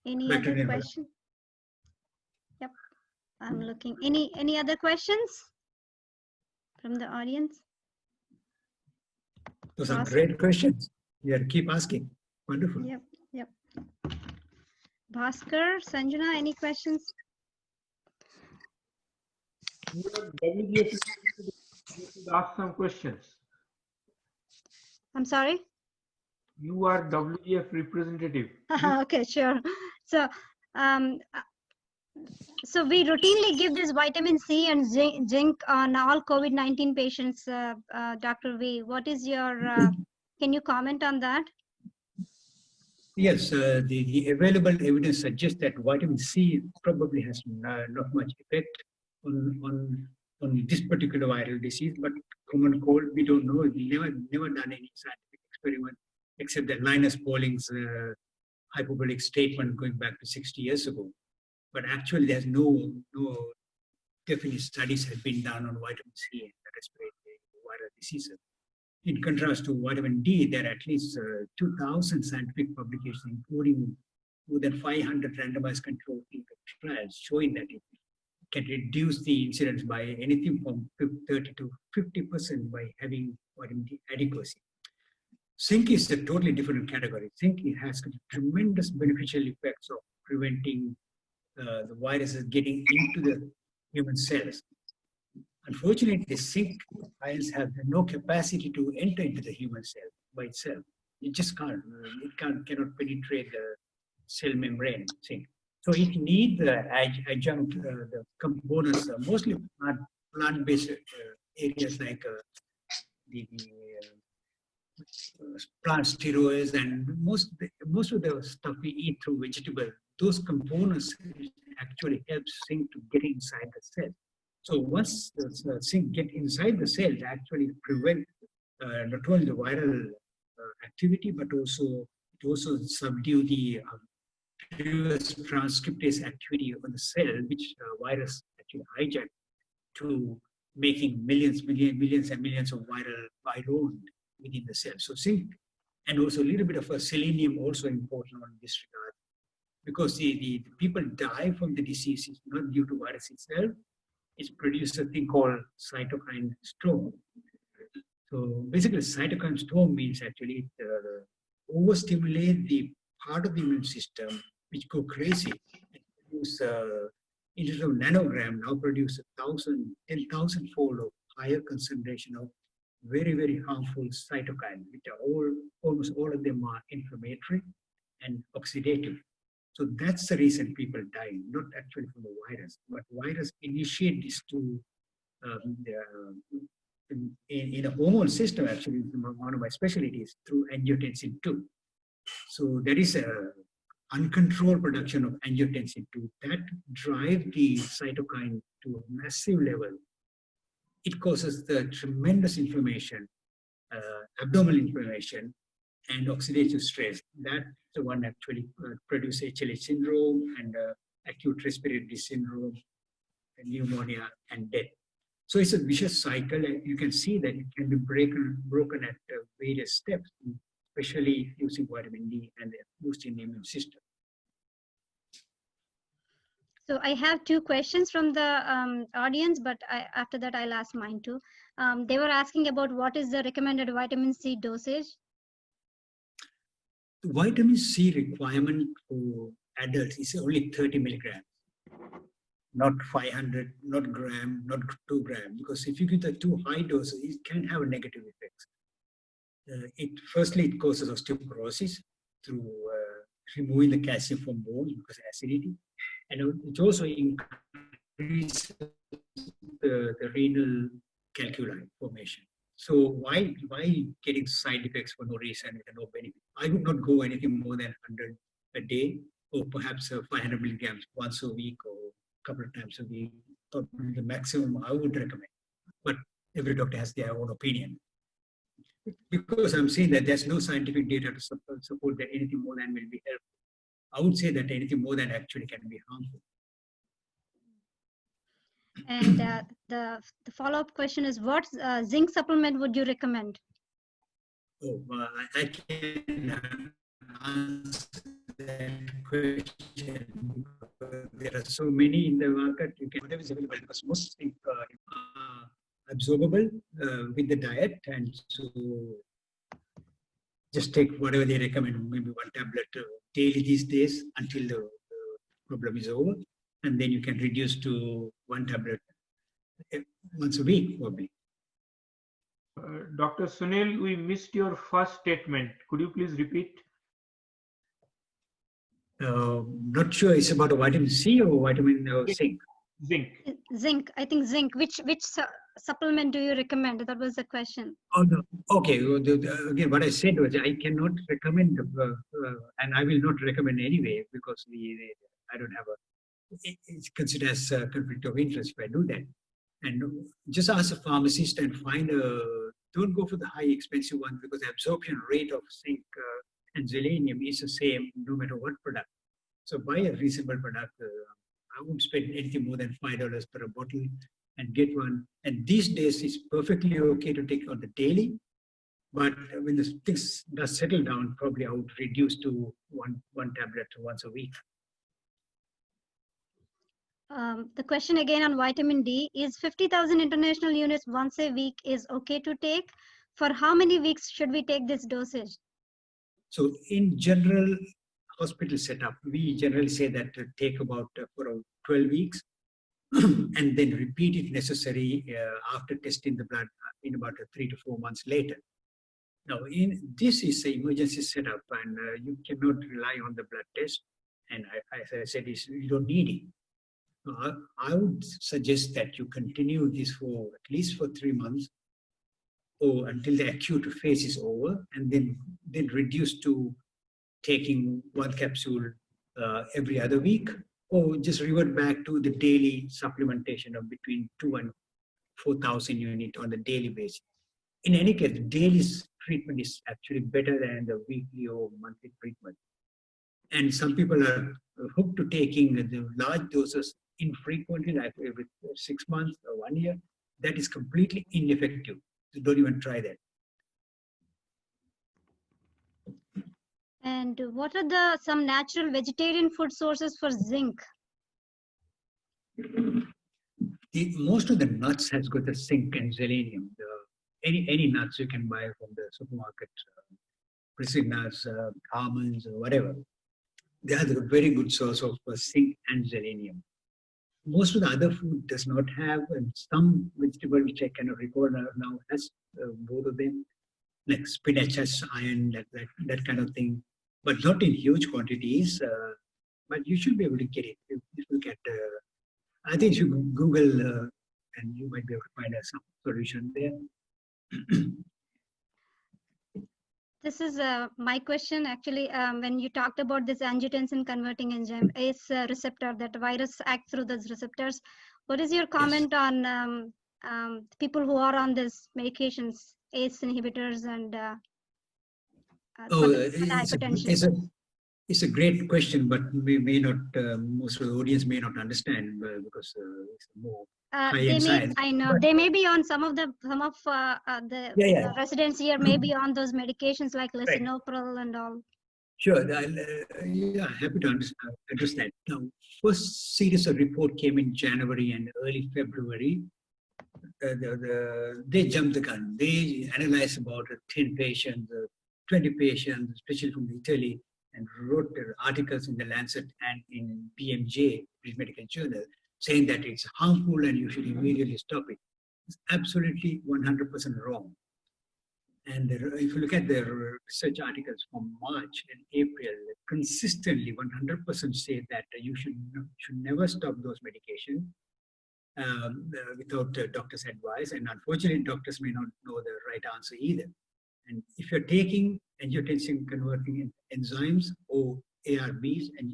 Any other question? Yep, I'm looking. Any other questions from the audience? Those are great questions. Yeah, keep asking. Wonderful. Yep. Bhaskar, Sanjana, any questions? WDF, you could ask some questions. I'm sorry? You are WDF representative. Okay, sure. So, so we routinely give this vitamin C and zinc on all COVID-19 patients. Dr. V, what is your, can you comment on that? Yes, the available evidence suggests that vitamin C probably has not much effect on this particular viral disease, but common cold, we don't know. We never done any scientific experiment except that Linus Pauling's hyperbolic statement going back to 60 years ago. But actually, there's no definite studies have been done on vitamin C and respiratory viral diseases. In contrast to vitamin D, there are at least 2,000 scientific publications, including more than 500 randomized controlled clinical trials, showing that it can reduce the incidence by anything from 30 to 50% by having vitamin D adequacy. Zinc is a totally different category. Zinc has tremendous beneficial effects of preventing the viruses getting into the human cells. Unfortunately, zinc ions have no capacity to enter into the human cell by itself. It just can't. It cannot penetrate the cell membrane. Zinc. So it needs the adjunct, the components, mostly plant-based areas like the plant steroids and most of the stuff we eat through vegetable. Those components actually help zinc to get inside the cell. So once the zinc get inside the cell, it actually prevent not only the viral activity, but also subdue the reverse transcriptase activity on the cell, which virus actually hijack to making millions and millions of virome within the cell. So zinc and also a little bit of a selenium also important on this regard, because the people die from the disease is not due to virus itself. It's produced a thing called cytokine storm. So basically, cytokine storm means actually overstimulate the part of the immune system which go crazy and produce instead of nanogram now produce 10,000-fold of higher concentration of very harmful cytokines, which are almost all of them are inflammatory and oxidative. So that's the reason people die, not actually from the virus, but virus initiate this to in a hormone system. Actually, one of my specialties through angiotensin 2. So there is a uncontrolled production of angiotensin 2 that drive the cytokine to a massive level. It causes the tremendous inflammation, abdominal inflammation, and oxidative stress. That's the one actually produces HLH syndrome and acute respiratory syndrome, and pneumonia, and death. So it's a vicious cycle, and you can see that it can be broken at various steps, especially using vitamin D and boosting the immune system. So I have two questions from the audience, but after that I'll ask mine too. They were asking about what is the recommended vitamin C dosage? The vitamin C requirement for adults is only 30 milligrams, not 500, not gram, not 2 grams, because if you give the too high doses, it can have a negative effects. Firstly, it causes osteoporosis through removing the calcium from bones because of acidity. And it also increases the renal calculi formation. So why getting side effects for no reason with no benefit? I would not go anything more than 100 a day, or perhaps 500 milligrams once a week or a couple of times a week. Probably the maximum I would recommend. But every doctor has their own opinion. Because I'm saying that there's no scientific data to support that anything more than will be helpful. I would say that anything more than actually can be harmful. And the follow-up question is, what zinc supplement would you recommend? Oh, I can answer that question. There are so many in the market. You can whatever is available, because most things are absorbable with the diet, and so just take whatever they recommend, maybe one tablet daily these days until the problem is over, and then you can reduce to one tablet once a week probably. Dr. Sunil, we missed your first statement. Could you please repeat? Not sure it's about a vitamin C or vitamin zinc. Zinc. Zinc. I think zinc. Which supplement do you recommend? That was the question. Oh no. Okay. Again, what I said was I cannot recommend, and I will not recommend anyway, because I don't have it's considered as a conflict of interest if I do that. And just ask a pharmacist and find don't go for the high expensive one, because the absorption rate of zinc and selenium is the same no matter what product. So buy a reasonable product. I won't spend anything more than $5 per bottle and get one. And these days it's perfectly okay to take on the daily, But when the things does settle down, probably I would reduce to one tablet once a week. The question again on vitamin D is 50,000 international units once a week is okay to take. For how many weeks should we take this dosage? So in general hospital setup, we generally say that take about for 12 weeks and then repeat it necessary after testing the blood in about 3 to 4 months later. Now, this is an emergency setup, and you cannot rely on the blood test. And as I said, you don't need it. I would suggest that you continue this for at least for 3 months or until the acute phase is over, and then reduce to taking one capsule every other week, or just revert back to the daily supplementation of between 2 and 4,000 units on the daily basis. In any case, the daily treatment is actually better than the weekly or monthly treatment. And some people are hooked to taking the large doses infrequently, like every 6 months or 1 year. That is completely ineffective. So don't even try that. And what are some natural vegetarian food sources for zinc? Most of the nuts has got the zinc and selenium. Any nuts you can buy from the supermarket, pressed nuts, almonds, or whatever. They are a very good source of zinc and selenium. Most of the other food does not have, and some vegetable which I cannot recall now has both of them. Like spinach has iron, that kind of thing, but not in huge quantities. But you should be able to get it. If you look at, I think you Google, and you might be able to find some solution there. This is my question actually. When you talked about this angiotensin converting enzyme, ACE receptor, that virus acts through those receptors. What is your comment on people who are on these medications, ACE inhibitors and hypertension? It's a great question, but we may not, most of the audience may not understand because it's more high-end science. I know they may be on some of the residents here may be on those medications like lisinopril and all. Sure, happy to address that. Now, first series of report came in January and early February. They jumped the gun. They analyzed about 10 patients, 20 patients, especially from Italy, and wrote articles in the Lancet and in BMJ, British Medical Journal, saying that it's harmful and you should immediately stop it. It's absolutely 100% wrong. And if you look at the research articles from March and April, consistently 100% say that you should never stop those medications without doctor's advice. And unfortunately, doctors may not know the right answer either. And if you're taking angiotensin converting enzymes or ARBs and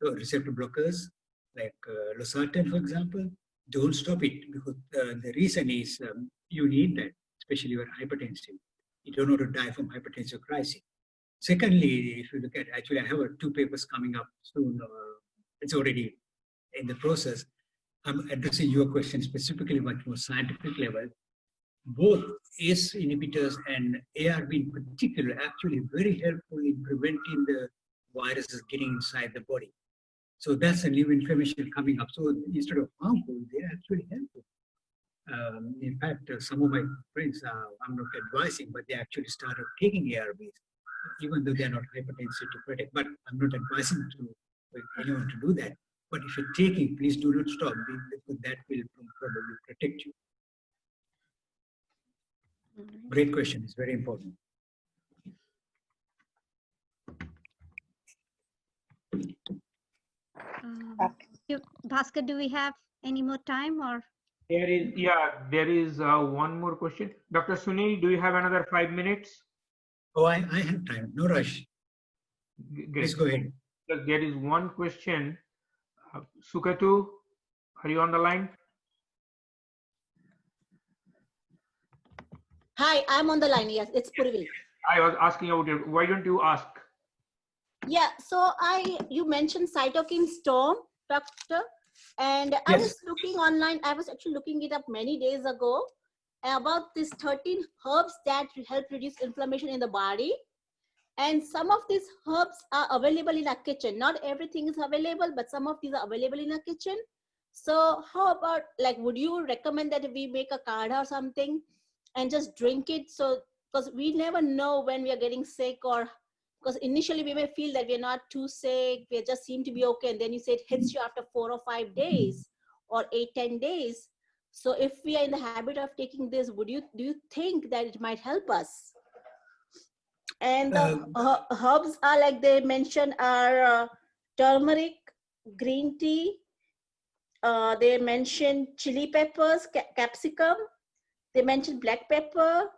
receptor blockers, like losartan, for example, don't stop it, because the reason is you need that, especially when hypertensive. You don't want to die from hypertensive crisis. Secondly, if you look at, actually, I have 2 papers coming up soon. It's already in the process. I'm addressing your question specifically, much more scientific level. Both ACE inhibitors and ARB in particular actually very helpful in preventing the viruses getting inside the body. So that's a new information coming up. So instead of harmful, they're actually helpful. In fact, some of my friends, I'm not advising, but they actually started taking ARBs, even though they're not hypertensive to protect. But I'm not advising anyone to do that. But if you're taking, please do not stop, because that will probably protect you. Great question. It's very important. Bhaskar, do we have any more time or? There is one more question. Dr. Sunil, do you have another 5 minutes? Oh, I have time. No rush. Please go ahead. There is one question. Sukatu, are you on the line? Hi, I'm on the line. Yes, it's Purvi. I was asking about it. Why don't you ask? Yeah, so you mentioned cytokine storm, doctor, and I was looking online. I was actually looking it up many days ago, about these 13 herbs that help reduce inflammation in the body. And some of these herbs are available in our kitchen. Not everything is available, but some of these are available in our kitchen. So how about, like, would you recommend that we make a kadha or something and just drink it? So, because we never know when we are getting sick, or because initially we may feel that we're not too sick, we just seem to be okay. And then you say it hits you after 4 or 5 days or 8-10 days. So if we are in the habit of taking this, do you think that it might help us? And the herbs are, like they mentioned, are turmeric, green tea. They mentioned chili peppers, capsicum. They mentioned black pepper.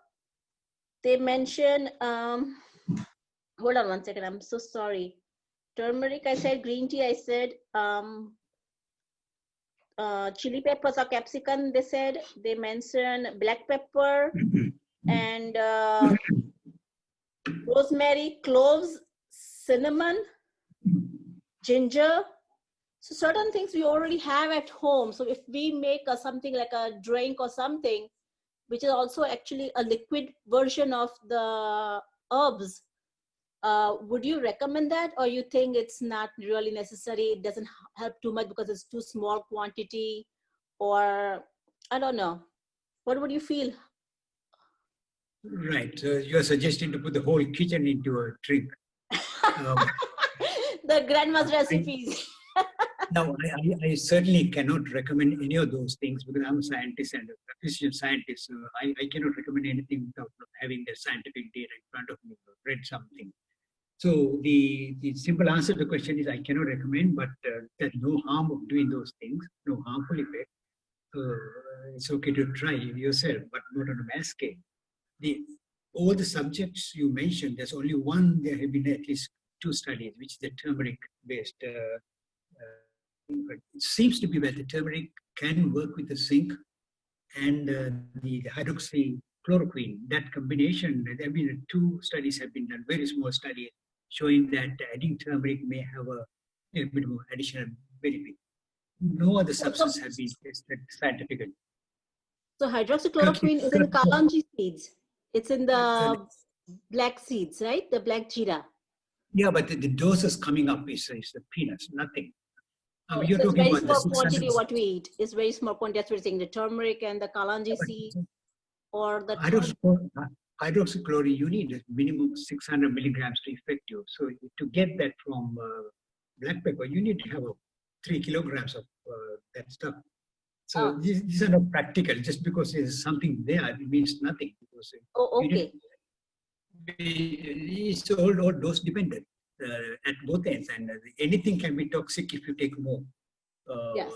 They mentioned, hold on one second, I'm so sorry. Turmeric, I said. Green tea, I said. Chili peppers or capsicum, they said. They mentioned black pepper and rosemary, cloves, cinnamon, ginger. So certain things we already have at home. So if we make something like a drink or something, which is also actually a liquid version of the herbs, would you recommend that, or you think it's not really necessary? It doesn't help too much because it's too small quantity, or I don't know. What would you feel? Right. So you're suggesting to put the whole kitchen into a drink. The grandma's recipes. Now, I certainly cannot recommend any of those things because I'm a scientist and a physician scientist. So I cannot recommend anything without having the scientific data in front of me or read something. So the simple answer to the question is I cannot recommend, but there's no harm of doing those things, no harmful effect. It's okay to try yourself, but not on a mass scale. All the subjects you mentioned, there's only one, there have been at least 2 studies, which is the turmeric-based. But it seems to be that the turmeric can work with the zinc and the hydroxychloroquine. That combination, there have been 2 studies have been done, very small studies, showing that adding turmeric may have a little bit of additional benefit. No other substance has been tested scientifically. So hydroxychloroquine is in kalanji seeds. It's in the black seeds, right? The black jeera. Yeah, but the doses coming up is the peanuts, nothing. Oh, you're so it's talking very about small quantity what we eat. It's very small quantity. That's what we're saying. The turmeric and the kalanji seed, or the hydroxychloroquine, you need a minimum 600 milligrams to effective. So to get that from black pepper, you need to have 3 kilograms of that stuff. So these are not practical. Just because there's something there, it means nothing. Because, okay. It's all dose dependent at both ends, and anything can be toxic if you take more. Yes.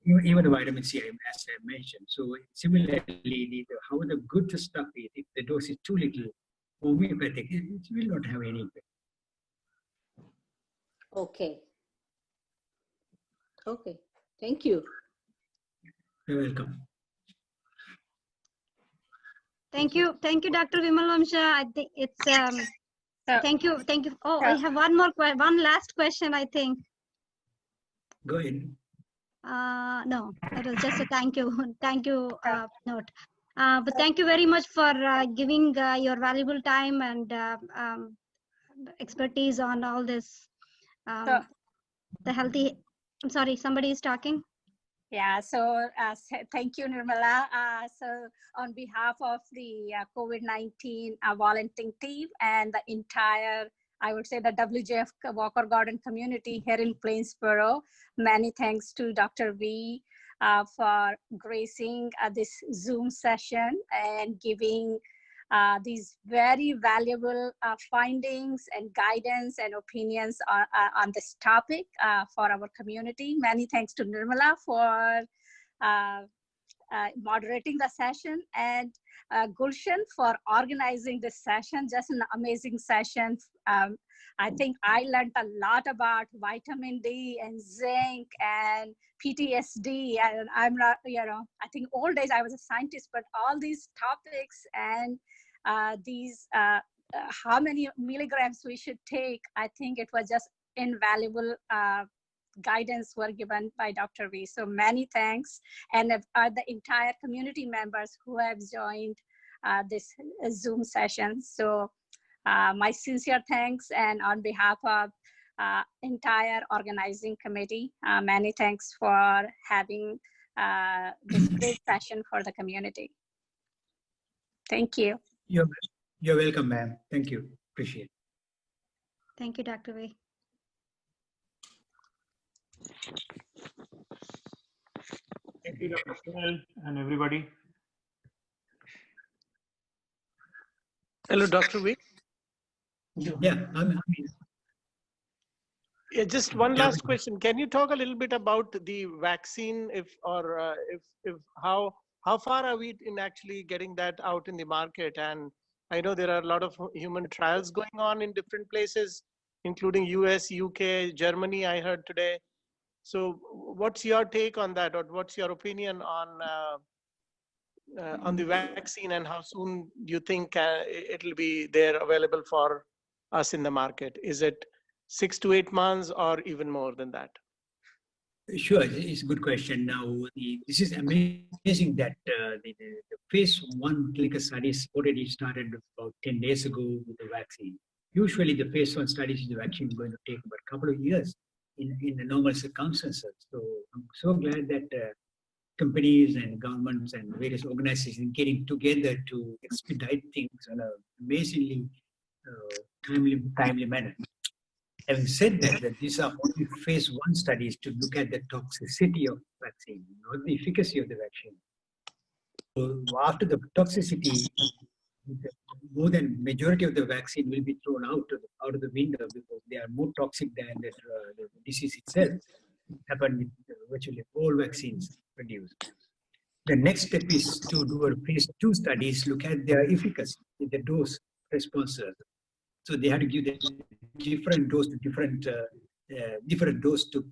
Even the vitamin C, as I mentioned. So similarly, however good the stuff is, if the dose is too little, homeopathic, it will not have any effect. Okay. Okay. Thank you. You're welcome. Thank you, Dr. Vimal Vamsha. I think it's thank you. Oh, I have one last question, I think. Go ahead. No, that was just a thank you note. But thank you very much for giving your valuable time and expertise on all this. The healthy. I'm sorry, somebody is talking. Yeah, so thank you, Nirmala. So on behalf of the COVID-19 volunteering team and the entire, I would say, the WJF Walker Garden community here in Plainsboro, many thanks to Dr. V for gracing this Zoom session and giving these very valuable findings and guidance and opinions on this topic for our community. Many thanks to Nirmala for moderating the session, and Gulshan for organizing this session. Just an amazing session. I think I learned a lot about vitamin D and zinc and PTSD. And I'm not, I think old days I was a scientist, but all these topics and how many milligrams we should take, I think it was just invaluable guidance were given by Dr. V. So many thanks, and the entire community members who have joined this Zoom session. So my sincere thanks, and on behalf of entire organizing committee, many thanks for having this great session for the community. Thank you. You're welcome, ma'am. Thank you. Appreciate it. Thank you, Dr. V. Thank you, Dr. Sunil, and everybody. Hello, Dr. V. Yeah, Yeah, just one last question. Can you talk a little bit about the vaccine, if how far are we in actually getting that out in the market? And I know there are a lot of human trials going on in different places, including US, UK, Germany, I heard today. So what's your take on that, or what's your opinion on the vaccine, and how soon do you think it'll be there available for us in the market? Is it 6 to 8 months or even more than that? Sure, it's a good question. Now, this is amazing that the phase 1 clinical studies already started about 10 days ago with the vaccine. Usually the phase 1 studies with the vaccine is going to take about a couple of years in the normal circumstances. So I'm so glad that companies and governments and various organizations getting together to expedite things in an amazingly timely manner. Having said that these are only phase 1 studies to look at the toxicity of vaccine, not the efficacy of the vaccine. So after the toxicity, more than majority of the vaccine will be thrown out of the window because they are more toxic than the disease itself. It happened with virtually all vaccines produced. The next step is to do a phase 2 studies, look at their efficacy, the dose responses. So they had to give the different dose to different dose to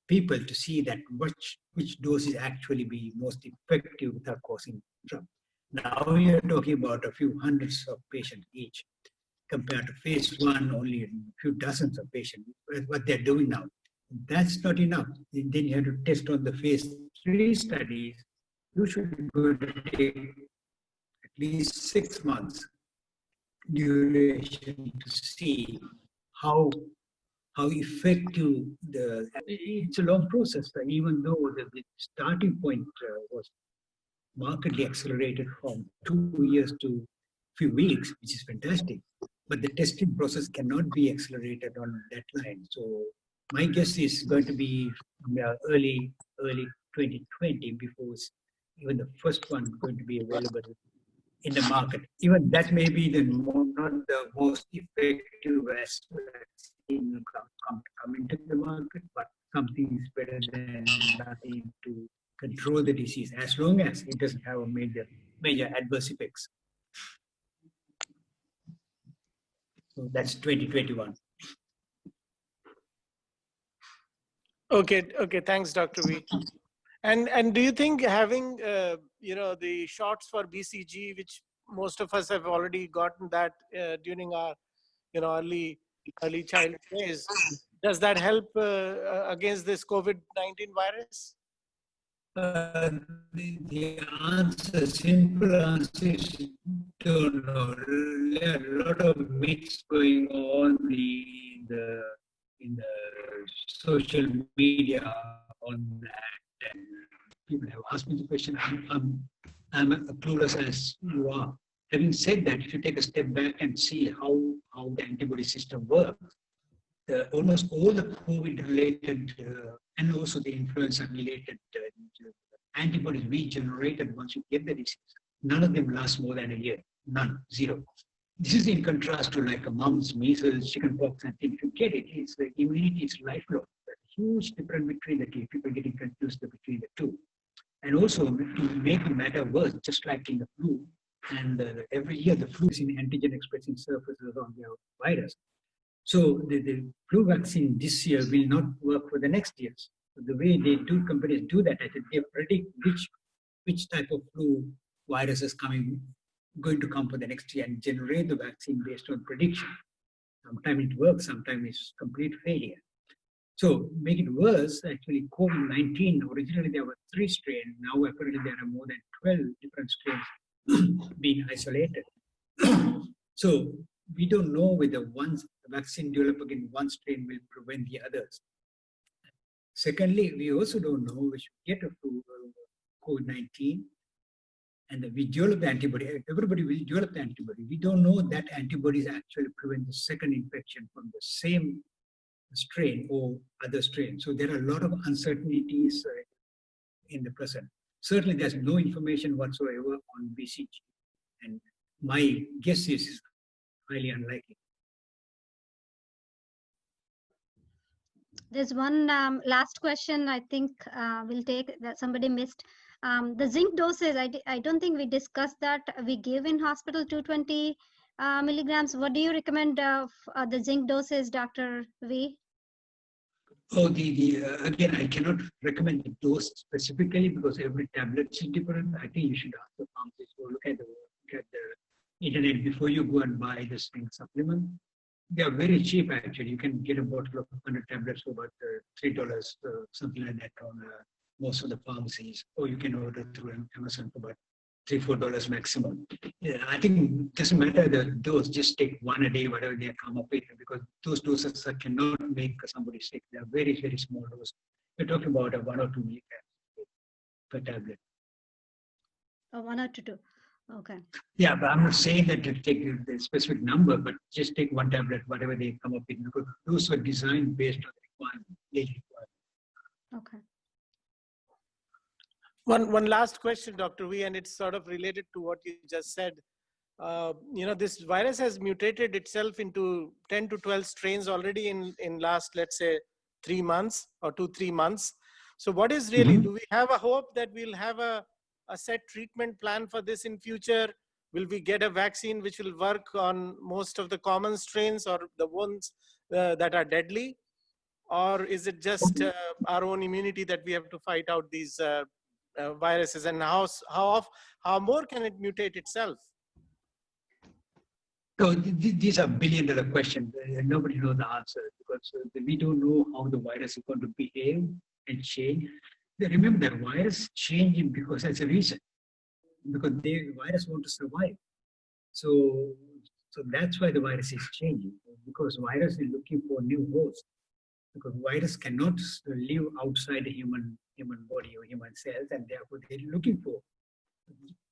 people to see that which dose is actually be most effective without causing trouble. Now we are talking about a few hundreds of patients each, compared to phase 1 only a few dozens of patients. What they're doing now, that's not enough. Then you have to test on the phase 3 studies. Usually going to take at least 6 months duration to see how effective it's a long process. Even though the starting point was markedly accelerated from 2 years to few weeks, which is fantastic, but the testing process cannot be accelerated on that line. So my guess is going to be early 2020 before even the first one going to be available in the market. Even that may be not the most effective vaccine come into the market, but something is better than nothing to control the disease, as long as it doesn't have a major adverse effects. So that's 2021. Okay, thanks, Dr. V. And do you think having the shots for BCG, which most of us have already gotten that during our early child days, does that help against this COVID-19 virus? The simple answer is don't know. There are a lot of myths going on in the social media on that, and people have asked me the question. I'm clueless as you are. Having said that, if you take a step back and see how the antibody system works, almost all the COVID-related and also the influenza-related antibodies we generated once you get the disease, none of them last more than a year. None, zero. This is in contrast to like a mumps, measles, chickenpox, and if you get it, it's the immunity is lifelong. Huge difference between the two. People getting confused between the two. And also to make the matter worse, just like in the flu, and every year the flu is in antigen expressing surfaces on the virus. So the flu vaccine this year will not work for the next years. So the way companies do that, I think they predict which type of flu virus is going to come for the next year and generate the vaccine based on prediction. Sometimes it works, sometimes it's complete failure. So make it worse, actually COVID-19, originally there were 3 strains, now apparently there are more than 12 different strains being isolated. So we don't know whether one vaccine developed against one strain will prevent the others. Secondly, we also don't know which get to COVID-19 and we develop the antibody. Everybody will develop the antibody. We don't know that antibodies actually prevent the second infection from the same strain or other strain. So there are a lot of uncertainties in the present. Certainly there's no information whatsoever on BCG. And my guess is highly unlikely. There's one last question I think we'll take that somebody missed. The zinc doses, I don't think we discussed that. We give in hospital 220 milligrams. What do you recommend the zinc doses, Dr. V? Oh, again, I cannot recommend the dose specifically because every tablet is different. I think you should ask the pharmacist or look at the internet before you go and buy this zinc supplement. They are very cheap actually. You can get a bottle of 100 tablets for about $3, something like that on most of the pharmacies, or you can order through Amazon for about $3-4 maximum. Yeah, I think it doesn't matter the dose, just take one a day, whatever they come up with, because those doses cannot make somebody sick. They are very, very small doses. We're talking about 1 or 2 milligrams per tablet. Oh, 1 or 2. Okay. Yeah, but I'm not saying that to take the specific number, but just take one tablet, whatever they come up with, because those were designed based on the requirement. Okay. One last question, Dr. V, and it's sort of related to what you just said. This virus has mutated itself into 10 to 12 strains already in last, let's say, 3 months or 2-3 months. So what is really, do we have a hope that we'll have a set treatment plan for this in future? Will we get a vaccine which will work on most of the common strains or the ones that are deadly? Or is it just our own immunity that we have to fight out these viruses, and how more can it mutate itself? So these are billion-dollar questions. Nobody knows the answer because we don't know how the virus is going to behave and change. Remember, the virus changing because there's a reason. Because the virus want to survive. So that's why the virus is changing. Because virus is looking for new hosts. Because virus cannot live outside the human body or human cells, and therefore they're looking for,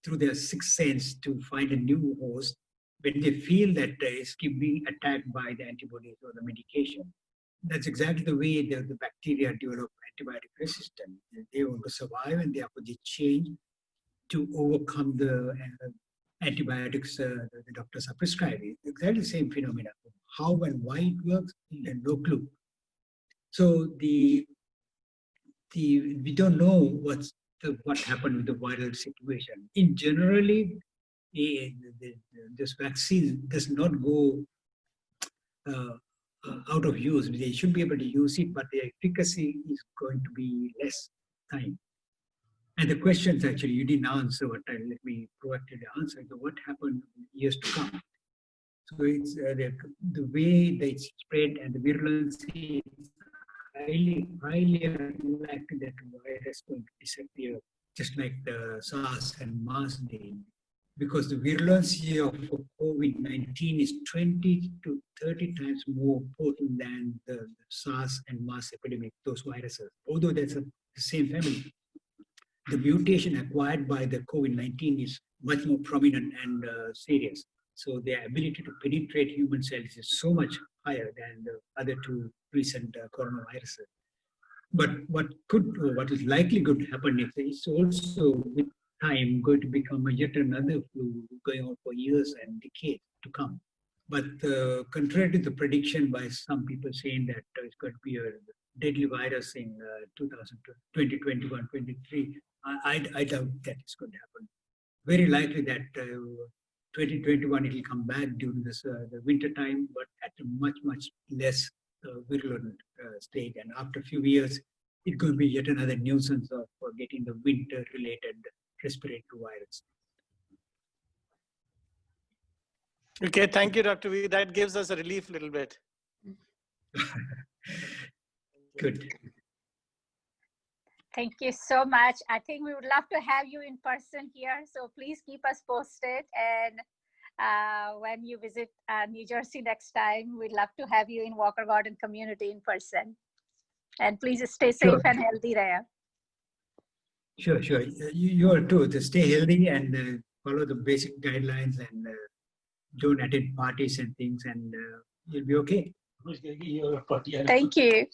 through their sixth sense, to find a new host when they feel that it's being attacked by the antibodies or the medication. That's exactly the way the bacteria develop antibiotic resistance. They want to survive, and therefore they change to overcome the antibiotics the doctors are prescribing. Exactly the same phenomena. How and why it works, no clue. So we don't know what happened with the viral situation. In generally, this vaccine does not go out of use. They should be able to use it, but the efficacy is going to be less time. And the questions actually you didn't answer. Let me proactively answer. What happened in years to come? So it's the way that it's spread and the virulence is highly unlikely that the virus is going to disappear, just like the SARS and MERS did, because the virulence here for COVID-19 is 20 to 30 times more potent than the SARS and MERS epidemic, those viruses, although that's the same family. The mutation acquired by the COVID-19 is much more prominent and serious. So their ability to penetrate human cells is so much higher than the other two recent coronaviruses. But what is likely going to happen is it's also with time going to become yet another flu going on for years and decades to come. But contrary to the prediction by some people saying that it's going to be a deadly virus in 2021, 23, I doubt that it's going to happen. Very likely that 2021 it will come back during this the winter time, but at a much less virulent stage. And after a few years, it's going to be yet another nuisance of getting the winter-related respiratory virus. Okay, thank you, Dr. V. That gives us a relief a little bit. Good. Thank you so much. I think we would love to have you in person here. So please keep us posted. And when you visit New Jersey next time, we'd love to have you in Walker Garden community in person. And please stay safe Sure. and healthy there. Sure, sure. You are too. To stay healthy and follow the basic guidelines and don't attend parties and things, and you'll be okay. Thank you.